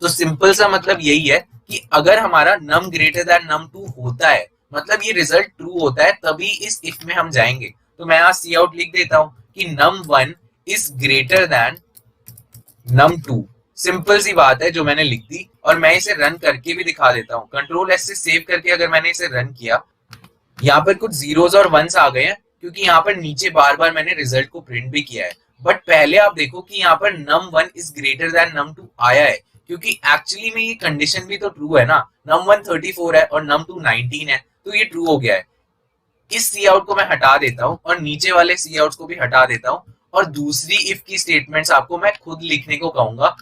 तो सिंपल सा मतलब यही है कि अगर हमारा नम ग्रेटर देन num2 होता है, मतलब ये रिजल्ट ट्रू होता है, तभी इस इफ में हम जाएंगे। तो मैं यहाँ सी आउट लिख देता हूँ कि num1 is greater than num2। Simple सी बात है जो मैंने लिख दी, और मैं इसे रन करके भी दिखा देता हूँ। कंट्रोल एस से सेव करके अगर मैंने इसे रन किया, यहाँ पर कुछ जीरोस और वंस आ गए हैं क्योंकि यहाँ पर नीचे बार बार मैंने रिजल्ट को प्रिंट भी किया है। बट पहले आप देखो कि यहाँ पर num1 is greater than num2 आया है, क्योंकि एक्चुअली में ये कंडीशन भी तो ट्रू है ना। num1 34 है और num2 19 है, तो ये ट्रू हो गया है। इस सी आउट को मैं हटा देता हूँ और नीचे वाले सी आउट्स को भी हटा देता हूँ, और दूसरी इफ की स्टेटमेंट्स आपको मैं खुद लिखने को कहूंगा।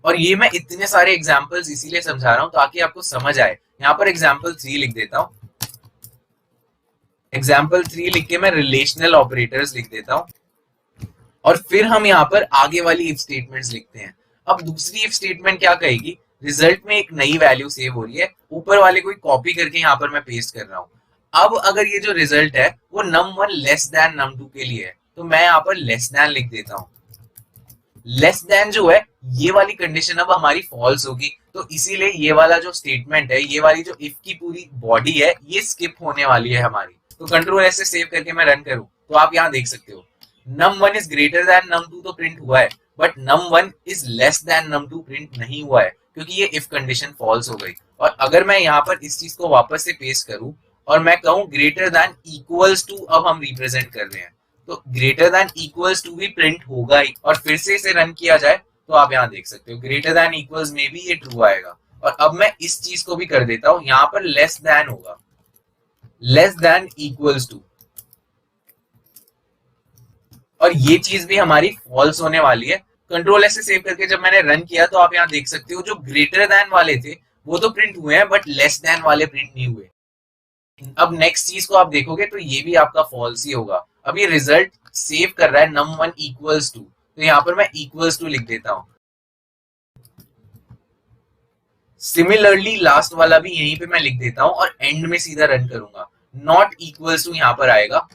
और ये मैं इतने सारे एग्जाम्पल्स इसीलिए समझा रहा हूं ताकि आपको समझ आए। यहाँ पर एग्जाम्पल 3 लिख देता हूं। एग्जाम्पल 3 लिख के मैं रिलेशनल ऑपरेटर्स लिख देता हूं, और फिर हम यहाँ पर आगे वाली इफ स्टेटमेंट्स लिखते हैं। अब दूसरी इफ स्टेटमेंट क्या कहेगी, रिजल्ट में एक नई वैल्यू सेव हो रही है, ऊपर वाले को कॉपी करके यहाँ पर मैं पेस्ट कर रहा हूँ। अब अगर ये जो रिजल्ट है वो num1 लेस देन num2 के लिए है, तो मैं यहाँ पर लेस देन लिख देता हूँ। लेस देन जो है ये वाली कंडीशन अब हमारी फॉल्स होगी, तो इसीलिए ये वाला जो स्टेटमेंट है, ये वाली जो इफ की पूरी बॉडी है, ये स्किप होने वाली है हमारी। तो कंट्रोल ऐसे सेव करके मैं रन करूं तो आप यहाँ देख सकते हो num1 is greater than num2 तो प्रिंट हुआ है, but num1 is less than num2 print नहीं हुआ है क्योंकि ये इफ कंडीशन फॉल्स हो गई। और अगर मैं यहाँ पर इस चीज को वापस से पेस्ट करूं और मैं कहूं ग्रेटर देन इक्वल्स टू, अब हम रिप्रेजेंट कर रहे हैं, तो ग्रेटर देन इक्वल्स टू भी प्रिंट होगा ही। और फिर से इसे रन किया जाए तो आप यहाँ देख सकते हो ग्रेटर देन इक्वल्स में भी ये ट्रू आएगा। और अब मैं इस चीज को भी कर देता हूं, यहाँ पर लेस देन होगा, लेस देन इक्वल्स टू, और ये चीज भी हमारी फॉल्स होने वाली है। कंट्रोल ऐसे सेव करके जब मैंने रन किया तो आप यहाँ देख सकते हो जो ग्रेटर देन वाले थे वो तो प्रिंट हुए हैं, बट लेस देन वाले प्रिंट नहीं हुए। अब नेक्स्ट चीज को आप देखोगे तो ये भी आपका फॉल्स ही होगा। अब ये रिजल्ट सेव कर रहा है num1 इक्वल्स टू, तो यहाँ पर मैं इक्वल्स टू लिख देता हूँ। सिमिलरली लास्ट वाला भी यहीं पे मैं लिख देता हूं और एंड में सीधा रन करूंगा। नॉट इक्वल्स टू यहां पर आएगा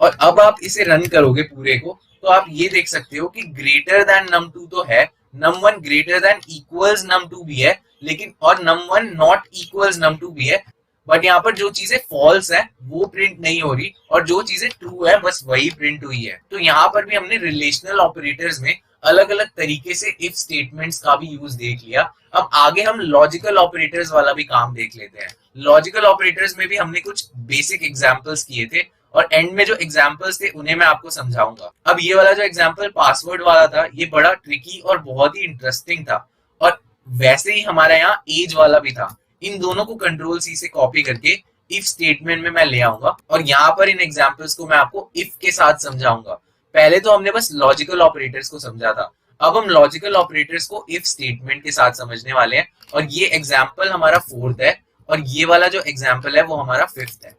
और अब आप इसे रन करोगे पूरे को तो आप ये देख सकते हो कि ग्रेटर देन num2 तो है, num1 greater than equals num2 भी है, लेकिन और num1 नॉट इक्वल्स num2 भी है, बट यहाँ पर जो चीजें फॉल्स है वो प्रिंट नहीं हो रही और जो चीजें ट्रू है बस वही प्रिंट हुई है। तो यहाँ पर भी हमने रिलेशनल ऑपरेटर्स में अलग अलग तरीके से इफ स्टेटमेंट्स का भी यूज देख लिया। अब आगे हम लॉजिकल ऑपरेटर्स वाला भी काम देख लेते हैं। लॉजिकल ऑपरेटर्स में भी हमने कुछ बेसिक एग्जांपल्स किए थे और एंड में जो एग्जांपल्स थे उन्हें मैं आपको समझाऊंगा। अब ये वाला जो एग्जांपल पासवर्ड वाला था ये बड़ा ट्रिकी और बहुत ही इंटरेस्टिंग था और वैसे ही हमारा यहाँ एज वाला भी था। इन दोनों को कंट्रोल सी से कॉपी करके इफ स्टेटमेंट में मैं ले आऊंगा और यहाँ पर इन एग्जांपल्स को मैं आपको इफ के साथ समझाऊंगा। पहले तो हमने बस लॉजिकल ऑपरेटर्स को समझा था, अब हम लॉजिकल ऑपरेटर्स को इफ स्टेटमेंट के साथ समझने वाले हैं और ये एग्जाम्पल हमारा 4th है और ये वाला जो एग्जाम्पल है वो हमारा 5th है।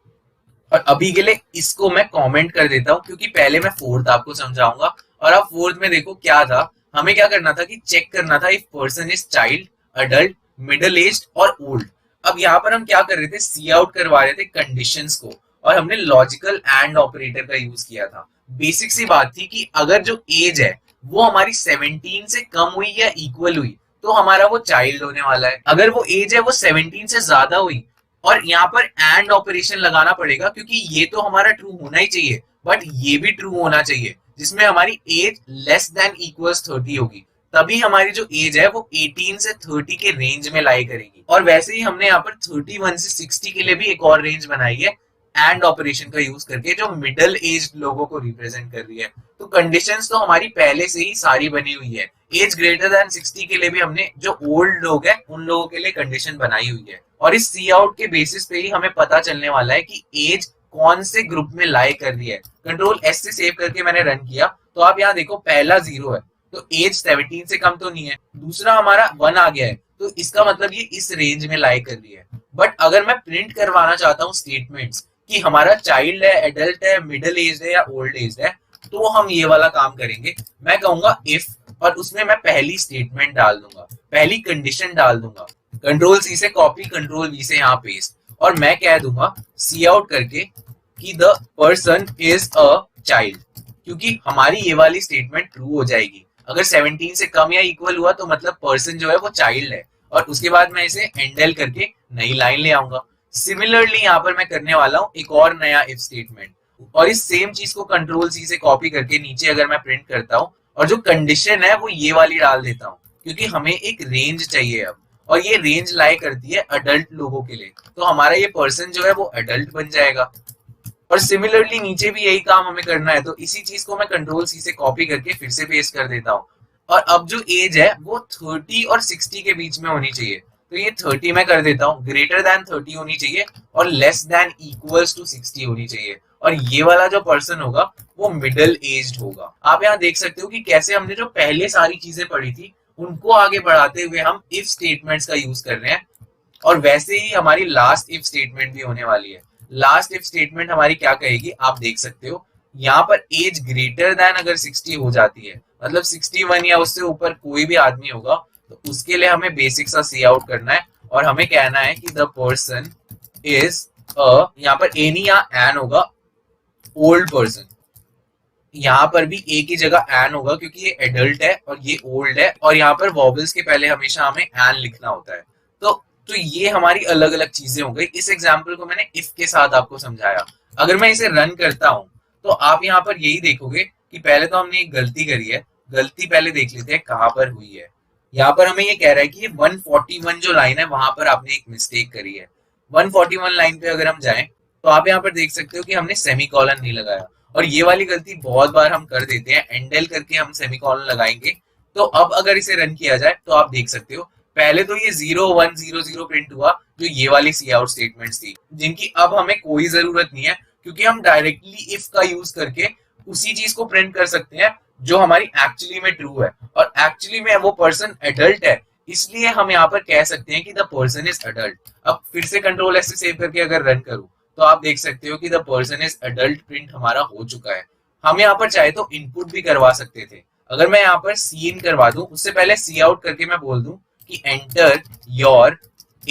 और अभी के लिए इसको मैं कमेंट कर देता हूँ क्योंकि पहले मैं 4th आपको समझाऊंगा। और अब 4th में देखो क्या था, हमें क्या करना था कि चेक करना था if person is child, adult, middle aged और ओल्ड। अब यहाँ पर हम क्या कर रहे थे, सी आउट करवा रहे थे कंडीशंस को और हमने लॉजिकल एंड ऑपरेटर का यूज किया था। बेसिक सी बात थी कि अगर जो एज है वो हमारी 17 से कम हुई या इक्वल हुई तो हमारा वो चाइल्ड होने वाला है। अगर वो एज है वो 17 से ज्यादा हुई और यहाँ पर एंड ऑपरेशन लगाना पड़ेगा क्योंकि ये तो हमारा ट्रू होना ही चाहिए बट ये भी ट्रू होना चाहिए जिसमें हमारी एज लेस देन इक्वल्स 30 होगी, तभी हमारी जो एज है वो 18 से 30 के रेंज में लाई करेगी। और वैसे ही हमने यहाँ पर 31 से 60 के लिए भी एक और रेंज बनाई है एंड ऑपरेशन का यूज करके जो मिडिल एज लोगों को रिप्रेजेंट कर रही है। तो कंडीशंस तो हमारी पहले से ही सारी बनी हुई है। एज ग्रेटर देन 60 के लिए भी हमने जो ओल्ड लोग हैं उन लोगों के लिए कंडीशन बनाई हुई है और इस सी आउट के बेसिस पे ही हमें पता चलने वाला है कि एज कौन से ग्रुप में लाई कर रही है। कंट्रोल एस से सेव करके मैंने रन किया तो आप यहाँ देखो पहला 0 है तो एज 17 से कम तो नहीं है, दूसरा हमारा 1 आ गया है तो इसका मतलब ये इस रेंज में लाई कर रही है। बट अगर मैं प्रिंट करवाना चाहता हूँ स्टेटमेंट्स कि हमारा चाइल्ड है, एडल्ट है, मिडिल एज है या ओल्ड एज है, तो हम ये वाला काम करेंगे। मैं कहूंगा इफ और उसमें मैं पहली स्टेटमेंट डाल दूंगा, पहली कंडीशन डाल दूंगा। कंट्रोल सी से कॉपी, कंट्रोल वी से यहाँ पेस्ट और मैं कह दूंगा सी आउट करके कि the person is a child, क्योंकि हमारी ये वाली स्टेटमेंट ट्रू हो जाएगी। अगर 17 से कम या इक्वल हुआ तो मतलब पर्सन जो है वो चाइल्ड है और उसके बाद मैं इसे एंडल करके नई लाइन ले आऊंगा। सिमिलरली यहाँ पर मैं करने वाला हूँ एक और नया इफ स्टेटमेंट और इस सेम चीज को कंट्रोल सी से कॉपी करके नीचे अगर मैं प्रिंट करता हूँ और जो कंडीशन है वो ये वाली डाल देता हूँ क्योंकि हमें एक रेंज चाहिए अब और ये रेंज लाई करती है अडल्ट लोगों के लिए, तो हमारा ये पर्सन जो है वो अडल्ट बन जाएगा। और सिमिलरली नीचे भी यही काम हमें करना है तो इसी चीज को मैं कंट्रोल सी से कॉपी करके फिर से पेस्ट कर देता हूँ और अब जो एज है वो 30 और 60 के बीच में होनी चाहिए तो ये 30 में कर देता हूँ, ग्रेटर देन 30 होनी चाहिए और लेस देन इक्वल्स टू 60 होनी चाहिए और ये वाला जो पर्सन होगा वो मिडिल एज्ड होगा। आप यहाँ देख सकते हो कि कैसे हमने जो पहले सारी चीजें पढ़ी थी उनको आगे बढ़ाते हुए हम इफ स्टेटमेंट्स का यूज कर रहे हैं और वैसे ही हमारी लास्ट इफ स्टेटमेंट भी होने वाली है। लास्ट इफ स्टेटमेंट हमारी क्या कहेगी आप देख सकते हो, यहाँ पर एज ग्रेटर देन अगर 60 हो जाती है मतलब 61 या उससे ऊपर कोई भी आदमी होगा तो उसके लिए हमें बेसिक सा सी आउट करना है और हमें कहना है कि द पर्सन इज अ, यहाँ पर एनी या एन होगा, ओल्ड पर्सन। यहाँ पर भी एक ही जगह एन होगा क्योंकि ये एडल्ट है और ये ओल्ड है और यहाँ पर वॉवल्स के पहले हमेशा हमें एन लिखना होता है। तो ये हमारी अलग अलग चीजें हो गई। इस एग्जाम्पल को मैंने इफ के साथ आपको समझाया। अगर मैं इसे रन करता हूं तो आप यहाँ पर यही देखोगे कि पहले तो हमने एक गलती करी है, गलती पहले देख लेते हैं कहां पर हुई है। यहाँ पर हमें ये कह रहा है कि 141 जो लाइन है वहां पर आपने एक मिस्टेक करी है। 141 लाइन पे अगर हम जाएं तो आप यहाँ पर देख सकते हो कि हमने सेमीकोलन नहीं लगाया और ये वाली गलती बहुत बार हम कर देते हैं, एंडल करके हम सेमीकोलन लगाएंगे। तो अब अगर इसे रन किया जाए तो आप देख सकते हो पहले तो ये 0100 प्रिंट हुआ जो ये वाली सी आउट स्टेटमेंट्स थी जिनकी अब हमें कोई जरूरत नहीं है क्योंकि हम डायरेक्टली इफ का यूज करके उसी चीज को प्रिंट कर सकते हैं जो हमारी एक्चुअली में ट्रू है और एक्चुअली में वो पर्सन एडल्ट है, इसलिए हम यहाँ पर कह सकते हैं कि द पर्सन इज अडल्ट। अब फिर से कंट्रोल एस से सेव करके अगर रन करूं तो आप देख सकते हो कि the person is adult print हमारा हो चुका है। हम यहाँ पर चाहे तो इनपुट भी करवा सकते थे। अगर मैं यहाँ पर सी इन करवा दूं, उससे पहले सी आउट करके मैं बोल दूं कि एंटर योर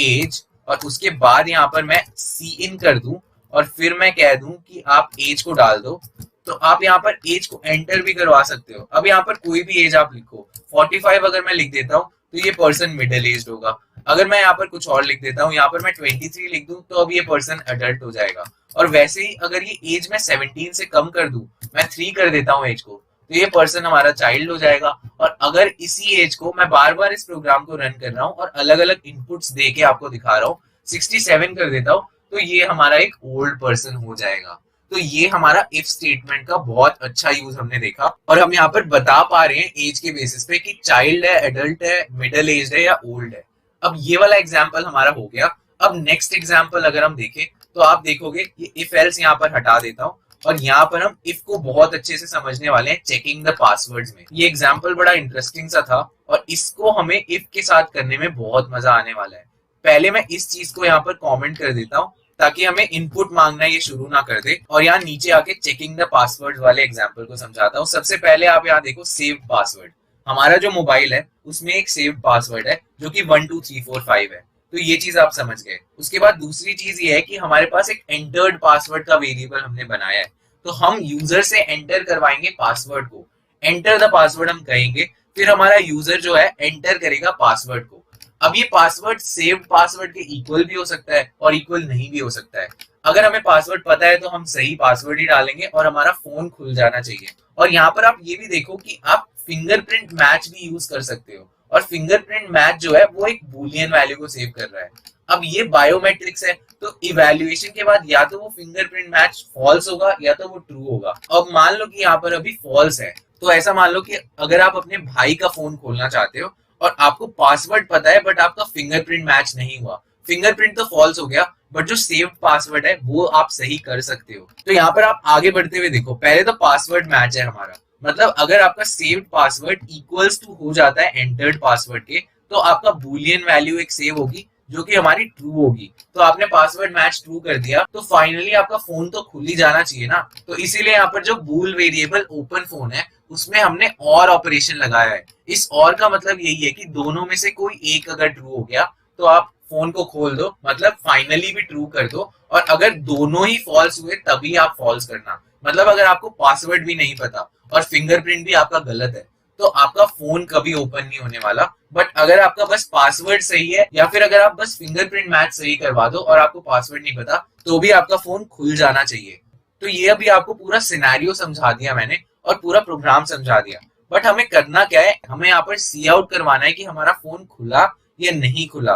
एज, और उसके बाद यहाँ पर मैं सी इन कर दूं और फिर मैं कह दूं कि आप एज को डाल दो, तो आप यहाँ पर एज को एंटर भी करवा सकते हो। अब यहाँ पर कोई भी एज आप लिखो, 45 अगर मैं लिख देता हूँ तो ये पर्सन मिडिल एज होगा। अगर मैं यहाँ पर कुछ और लिख देता हूँ, यहाँ पर मैं 23 लिख दूं तो अब ये पर्सन अडल्ट हो जाएगा। और वैसे ही अगर ये एज मैं 17 से कम कर दूं, मैं 3 कर देता हूँ एज को, तो ये पर्सन हमारा चाइल्ड हो जाएगा। और अगर इसी एज को मैं बार बार इस प्रोग्राम को रन कर रहा हूँ और अलग अलग इनपुट्स दे के आपको दिखा रहा हूँ, 67 कर देता हूँ, तो ये हमारा एक ओल्ड पर्सन हो जाएगा। तो ये हमारा इफ स्टेटमेंट का बहुत अच्छा यूज हमने देखा, और हम यहाँ पर बता पा रहे हैं एज के बेसिस पे कि चाइल्ड है, एडल्ट है, मिडिल एज है या ओल्ड है। अब ये वाला एग्जाम्पल हमारा हो गया। अब नेक्स्ट एग्जाम्पल अगर हम देखें तो आप देखोगे ये इफ एल्स यहाँ पर हटा देता हूँ, और यहाँ पर हम इफ को बहुत अच्छे से समझने वाले हैं चेकिंग द पासवर्ड्स में। ये एग्जाम्पल बड़ा इंटरेस्टिंग सा था और इसको हमें इफ के साथ करने में बहुत मजा आने वाला है। पहले मैं इस चीज को यहाँ पर कमेंट कर देता हूँ ताकि हमें इनपुट मांगना ये शुरू ना कर दे, और यहाँ नीचे आके चेकिंग द पासवर्ड वाले एग्जाम्पल को समझाता हूँ। सबसे पहले आप यहाँ देखो सेव पासवर्ड, हमारा जो मोबाइल है उसमें एक सेव पासवर्ड है जो कि 12345 है, तो ये चीज आप समझ गए। उसके बाद दूसरी चीज ये है कि हमारे पास एक एंटर्ड पासवर्ड का वेरिएबल हमने बनाया है, तो हम यूजर से एंटर करवाएंगे पासवर्ड को, एंटर द पासवर्ड हम कहेंगे, फिर हमारा यूजर जो है एंटर करेगा पासवर्ड को। अब ये पासवर्ड सेव्ड पासवर्ड के इक्वल भी हो सकता है और इक्वल नहीं भी हो सकता है। अगर हमें पासवर्ड पता है तो हम सही पासवर्ड ही डालेंगे और हमारा फोन खुल जाना चाहिए। और यहाँ पर आप ये भी देखो कि आप फिंगरप्रिंट मैच भी यूज कर सकते हो, और फिंगरप्रिंट मैच जो है वो एक बूलियन वैल्यू को सेव कर रहा है। अब ये बायोमेट्रिक्स है, तो इवैल्यूएशन के बाद या तो वो फिंगरप्रिंट मैच फॉल्स होगा या तो वो ट्रू होगा। अब मान लो कि यहाँ पर अभी फॉल्स है, तो ऐसा मान लो कि अगर आप अपने भाई का फोन खोलना चाहते हो और आपको पासवर्ड पता है बट आपका फिंगरप्रिंट मैच नहीं हुआ, फिंगरप्रिंट तो फॉल्स हो गया बट जो सेव्ड पासवर्ड है वो आप सही कर सकते हो। तो यहाँ पर आप आगे बढ़ते हुए देखो, पहले तो पासवर्ड मैच है हमारा, मतलब अगर आपका सेव्ड पासवर्ड इक्वल्स टू हो जाता है एंटर्ड पासवर्ड के, तो आपका बूलियन वैल्यू एक सेव होगी जो कि हमारी ट्रू होगी। तो आपने पासवर्ड मैच ट्रू कर दिया, तो फाइनली आपका फोन तो खुल ही जाना चाहिए ना। तो इसीलिए यहाँ पर जो बूल वेरिएबल ओपन फोन है उसमें हमने और ऑपरेशन लगाया है। इस और का मतलब यही है कि दोनों में से कोई एक अगर ट्रू हो गया तो आप फोन को खोल दो, मतलब फाइनली भी ट्रू कर दो, और अगर दोनों ही फॉल्स हुए तभी आप फॉल्स करना। मतलब अगर आपको पासवर्ड भी नहीं पता और फिंगरप्रिंट भी आपका गलत है तो आपका फोन कभी ओपन नहीं होने वाला। बट अगर आपका बस पासवर्ड सही है या फिर अगर आप बस फिंगरप्रिंट मैच सही करवा दो और आपको पासवर्ड नहीं पता, तो भी आपका फोन खुल जाना चाहिए। तो ये अभी आपको पूरा सिनेरियो समझा दिया मैंने और पूरा प्रोग्राम समझा दिया। बट हमें करना क्या है, हमें यहाँ पर सी आउट करवाना है कि हमारा फोन खुला या नहीं खुला।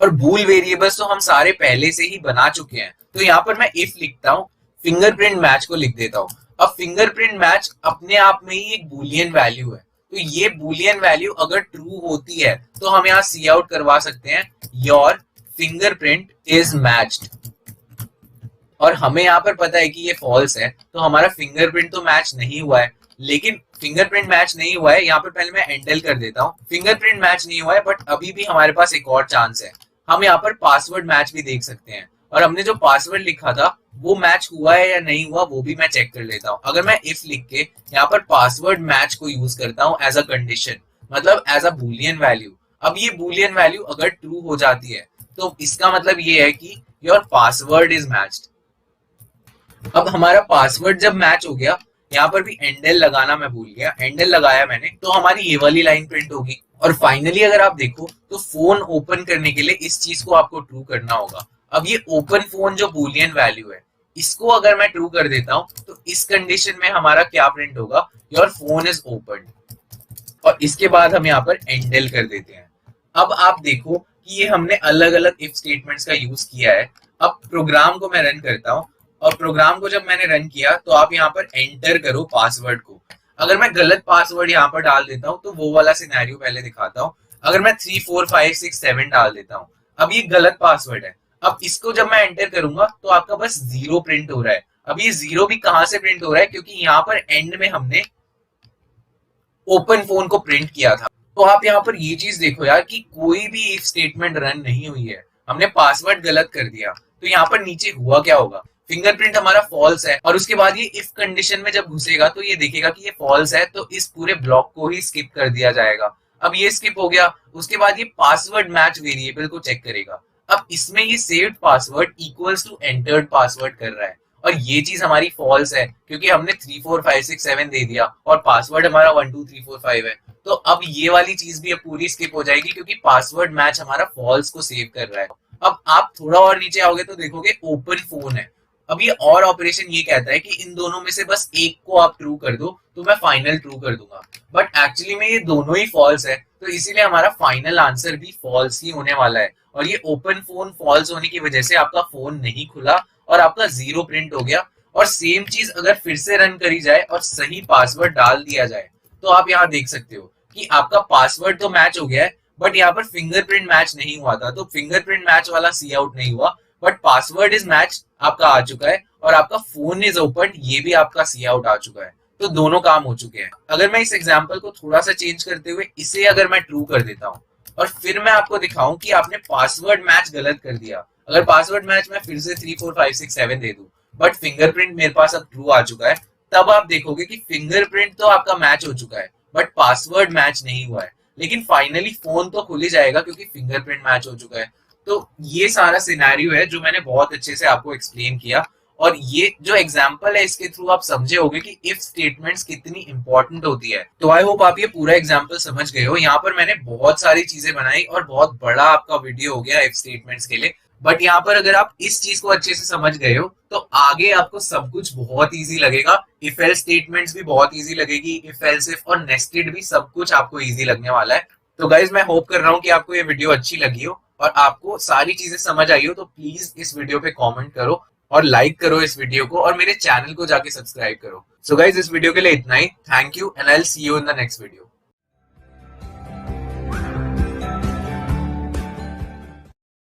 और बूल वेरिएबल्स तो हम सारे पहले से ही बना चुके हैं, तो यहाँ पर मैं इफ लिखता हूँ, फिंगरप्रिंट मैच को लिख देता हूँ। अब फिंगरप्रिंट मैच अपने आप में ही एक बूलियन वैल्यू है, तो ये बूलियन वैल्यू अगर ट्रू होती है तो हम यहाँ सी आउट करवा सकते हैं योर फिंगरप्रिंट इज मैच्ड। और हमें यहाँ पर पता है कि ये फॉल्स है, तो हमारा फिंगरप्रिंट तो मैच नहीं हुआ है। लेकिन फिंगरप्रिंट मैच नहीं हुआ है, यहाँ पर पहले मैं एंटर कर देता हूँ, फिंगरप्रिंट मैच नहीं हुआ है बट अभी भी हमारे पास एक और चांस है। हम यहाँ पर पासवर्ड मैच भी देख सकते हैं, और हमने जो पासवर्ड लिखा था वो मैच हुआ है या नहीं हुआ वो भी मैं चेक कर लेता हूँ। अगर मैं इफ लिख के यहाँ पर पासवर्ड मैच को यूज करता हूँ एज अ कंडीशन, मतलब एज अ बूलियन वैल्यू, अब ये बूलियन वैल्यू अगर ट्रू हो जाती है तो इसका मतलब ये है कि योर पासवर्ड इज मैच्ड। अब हमारा पासवर्ड जब मैच हो गया, यहाँ पर भी एंडल लगाना मैं भूल गया, एंडल लगाया मैंने, तो हमारी ये वाली लाइन प्रिंट होगी। और फाइनली अगर आप देखो तो फोन ओपन करने के लिए इस चीज को आपको ट्रू करना होगा। अब ये ओपन फोन जो बूलियन वैल्यू है, इसको अगर मैं ट्रू कर देता हूं तो इस कंडीशन में हमारा क्या प्रिंट होगा, योर फोन इज ओपन। और इसके बाद हम यहाँ पर एंडल कर देते हैं। अब आप देखो कि ये हमने अलग अलग इफ स्टेटमेंट्स का यूज किया है। अब प्रोग्राम को मैं रन करता हूँ, और प्रोग्राम को जब मैंने रन किया तो आप यहाँ पर एंटर करो पासवर्ड को। अगर मैं गलत पासवर्ड यहाँ पर डाल देता हूँ तो वो वाला सिनेरियो पहले दिखाता हूँ। अगर मैं 3 4 5 6 7 डाल देता हूँ, अब ये गलत पासवर्ड है। अब इसको जब मैं एंटर करूंगा तो आपका बस 0 प्रिंट हो रहा है। अब ये 0 भी कहां से प्रिंट हो रहा है, क्योंकि यहाँ पर एंड में हमने ओपन फोन को प्रिंट किया था। तो आप यहाँ पर ये चीज देखो यार कि कोई भी इफ स्टेटमेंट रन नहीं हुई है, हमने पासवर्ड गलत कर दिया, तो यहाँ पर नीचे हुआ क्या होगा, फिंगरप्रिंट हमारा फॉल्स है और उसके बाद ये इफ कंडीशन में जब घुसेगा तो ये देखेगा कि ये फॉल्स है, तो इस पूरे ब्लॉक को ही स्किप कर दिया जाएगा। अब ये स्किप हो गया, उसके बाद ये पासवर्ड मैच वेरिएबल को चेक करेगा। अब इसमें ये saved password equals to entered password कर रहा है और ये चीज हमारी फॉल्स है क्योंकि हमने 3 4 5 6 7 दे दिया और पासवर्ड हमारा 1 2 3 4 5 है। तो अब ये वाली चीज भी अब पूरी स्किप हो जाएगी क्योंकि पासवर्ड मैच हमारा फॉल्स को सेव कर रहा है। अब आप थोड़ा और नीचे आओगे तो देखोगे ओपन फोन है। अब ये और ऑपरेशन ये कहता है कि इन दोनों में से बस एक को आप ट्रू कर दो तो मैं फाइनल ट्रू कर दूंगा, बट एक्चुअली में ये दोनों ही फॉल्स है, तो इसीलिए हमारा फाइनल आंसर भी फॉल्स ही होने वाला है। और ये ओपन फोन फॉल्स होने की वजह से आपका फोन नहीं खुला और आपका 0 प्रिंट हो गया। और सेम चीज अगर फिर से रन करी जाए और सही पासवर्ड डाल दिया जाए तो आप यहाँ देख सकते हो कि आपका पासवर्ड तो मैच हो गया है, बट यहाँ पर फिंगरप्रिंट मैच नहीं हुआ था, तो फिंगरप्रिंट मैच वाला सी आउट नहीं हुआ, बट पासवर्ड इज मैच आपका आ चुका है और आपका फोन इज ओपन ये भी आपका सी आउट आ चुका है। तो दोनों काम हो चुके हैं। अगर मैं इस एग्जांपल को थोड़ा सा चेंज करते हुए इसे अगर मैं ट्रू कर देता हूँ और फिर मैं आपको दिखाऊं कि आपने पासवर्ड मैच गलत कर दिया, अगर पासवर्ड मैच मैं फिर से 3 4 5 6 7 दे दूं बट फिंगरप्रिंट मेरे पास अब ट्रू आ चुका है, तब आप देखोगे कि फिंगरप्रिंट तो आपका मैच हो चुका है बट पासवर्ड मैच नहीं हुआ है, लेकिन फाइनली फोन तो खुल ही जाएगा क्योंकि फिंगरप्रिंट मैच हो चुका है। तो ये सारा सिनेरियो है जो मैंने बहुत अच्छे से आपको एक्सप्लेन किया और ये जो एग्जांपल है इसके थ्रू आप समझे होंगे कि इफ स्टेटमेंट्स कितनी इंपॉर्टेंट होती है। तो आई होप आप ये पूरा एग्जांपल समझ गए हो। यहाँ पर मैंने बहुत सारी चीजें बनाई और बहुत बड़ा आपका वीडियो हो गया इफ स्टेटमेंट्स के लिए, बट यहाँ पर अगर आप इस चीज को अच्छे से समझ गए हो तो आगे आपको सब कुछ बहुत इजी लगेगा। इफ एल्स स्टेटमेंट्स भी बहुत इजी लगेगी, इफ एल्स इफ और नेस्टेड भी सब कुछ आपको इजी लगने वाला है। तो गाइज मैं होप कर रहा हूँ कि आपको ये वीडियो अच्छी लगी हो और आपको सारी चीजें समझ आई हो। तो प्लीज इस वीडियो पे कमेंट करो और लाइक करो इस वीडियो को और मेरे चैनल को जाके सब्सक्राइब करो। सो गाइज इस वीडियो के लिए इतना ही। Thank you and I will see you in the next video.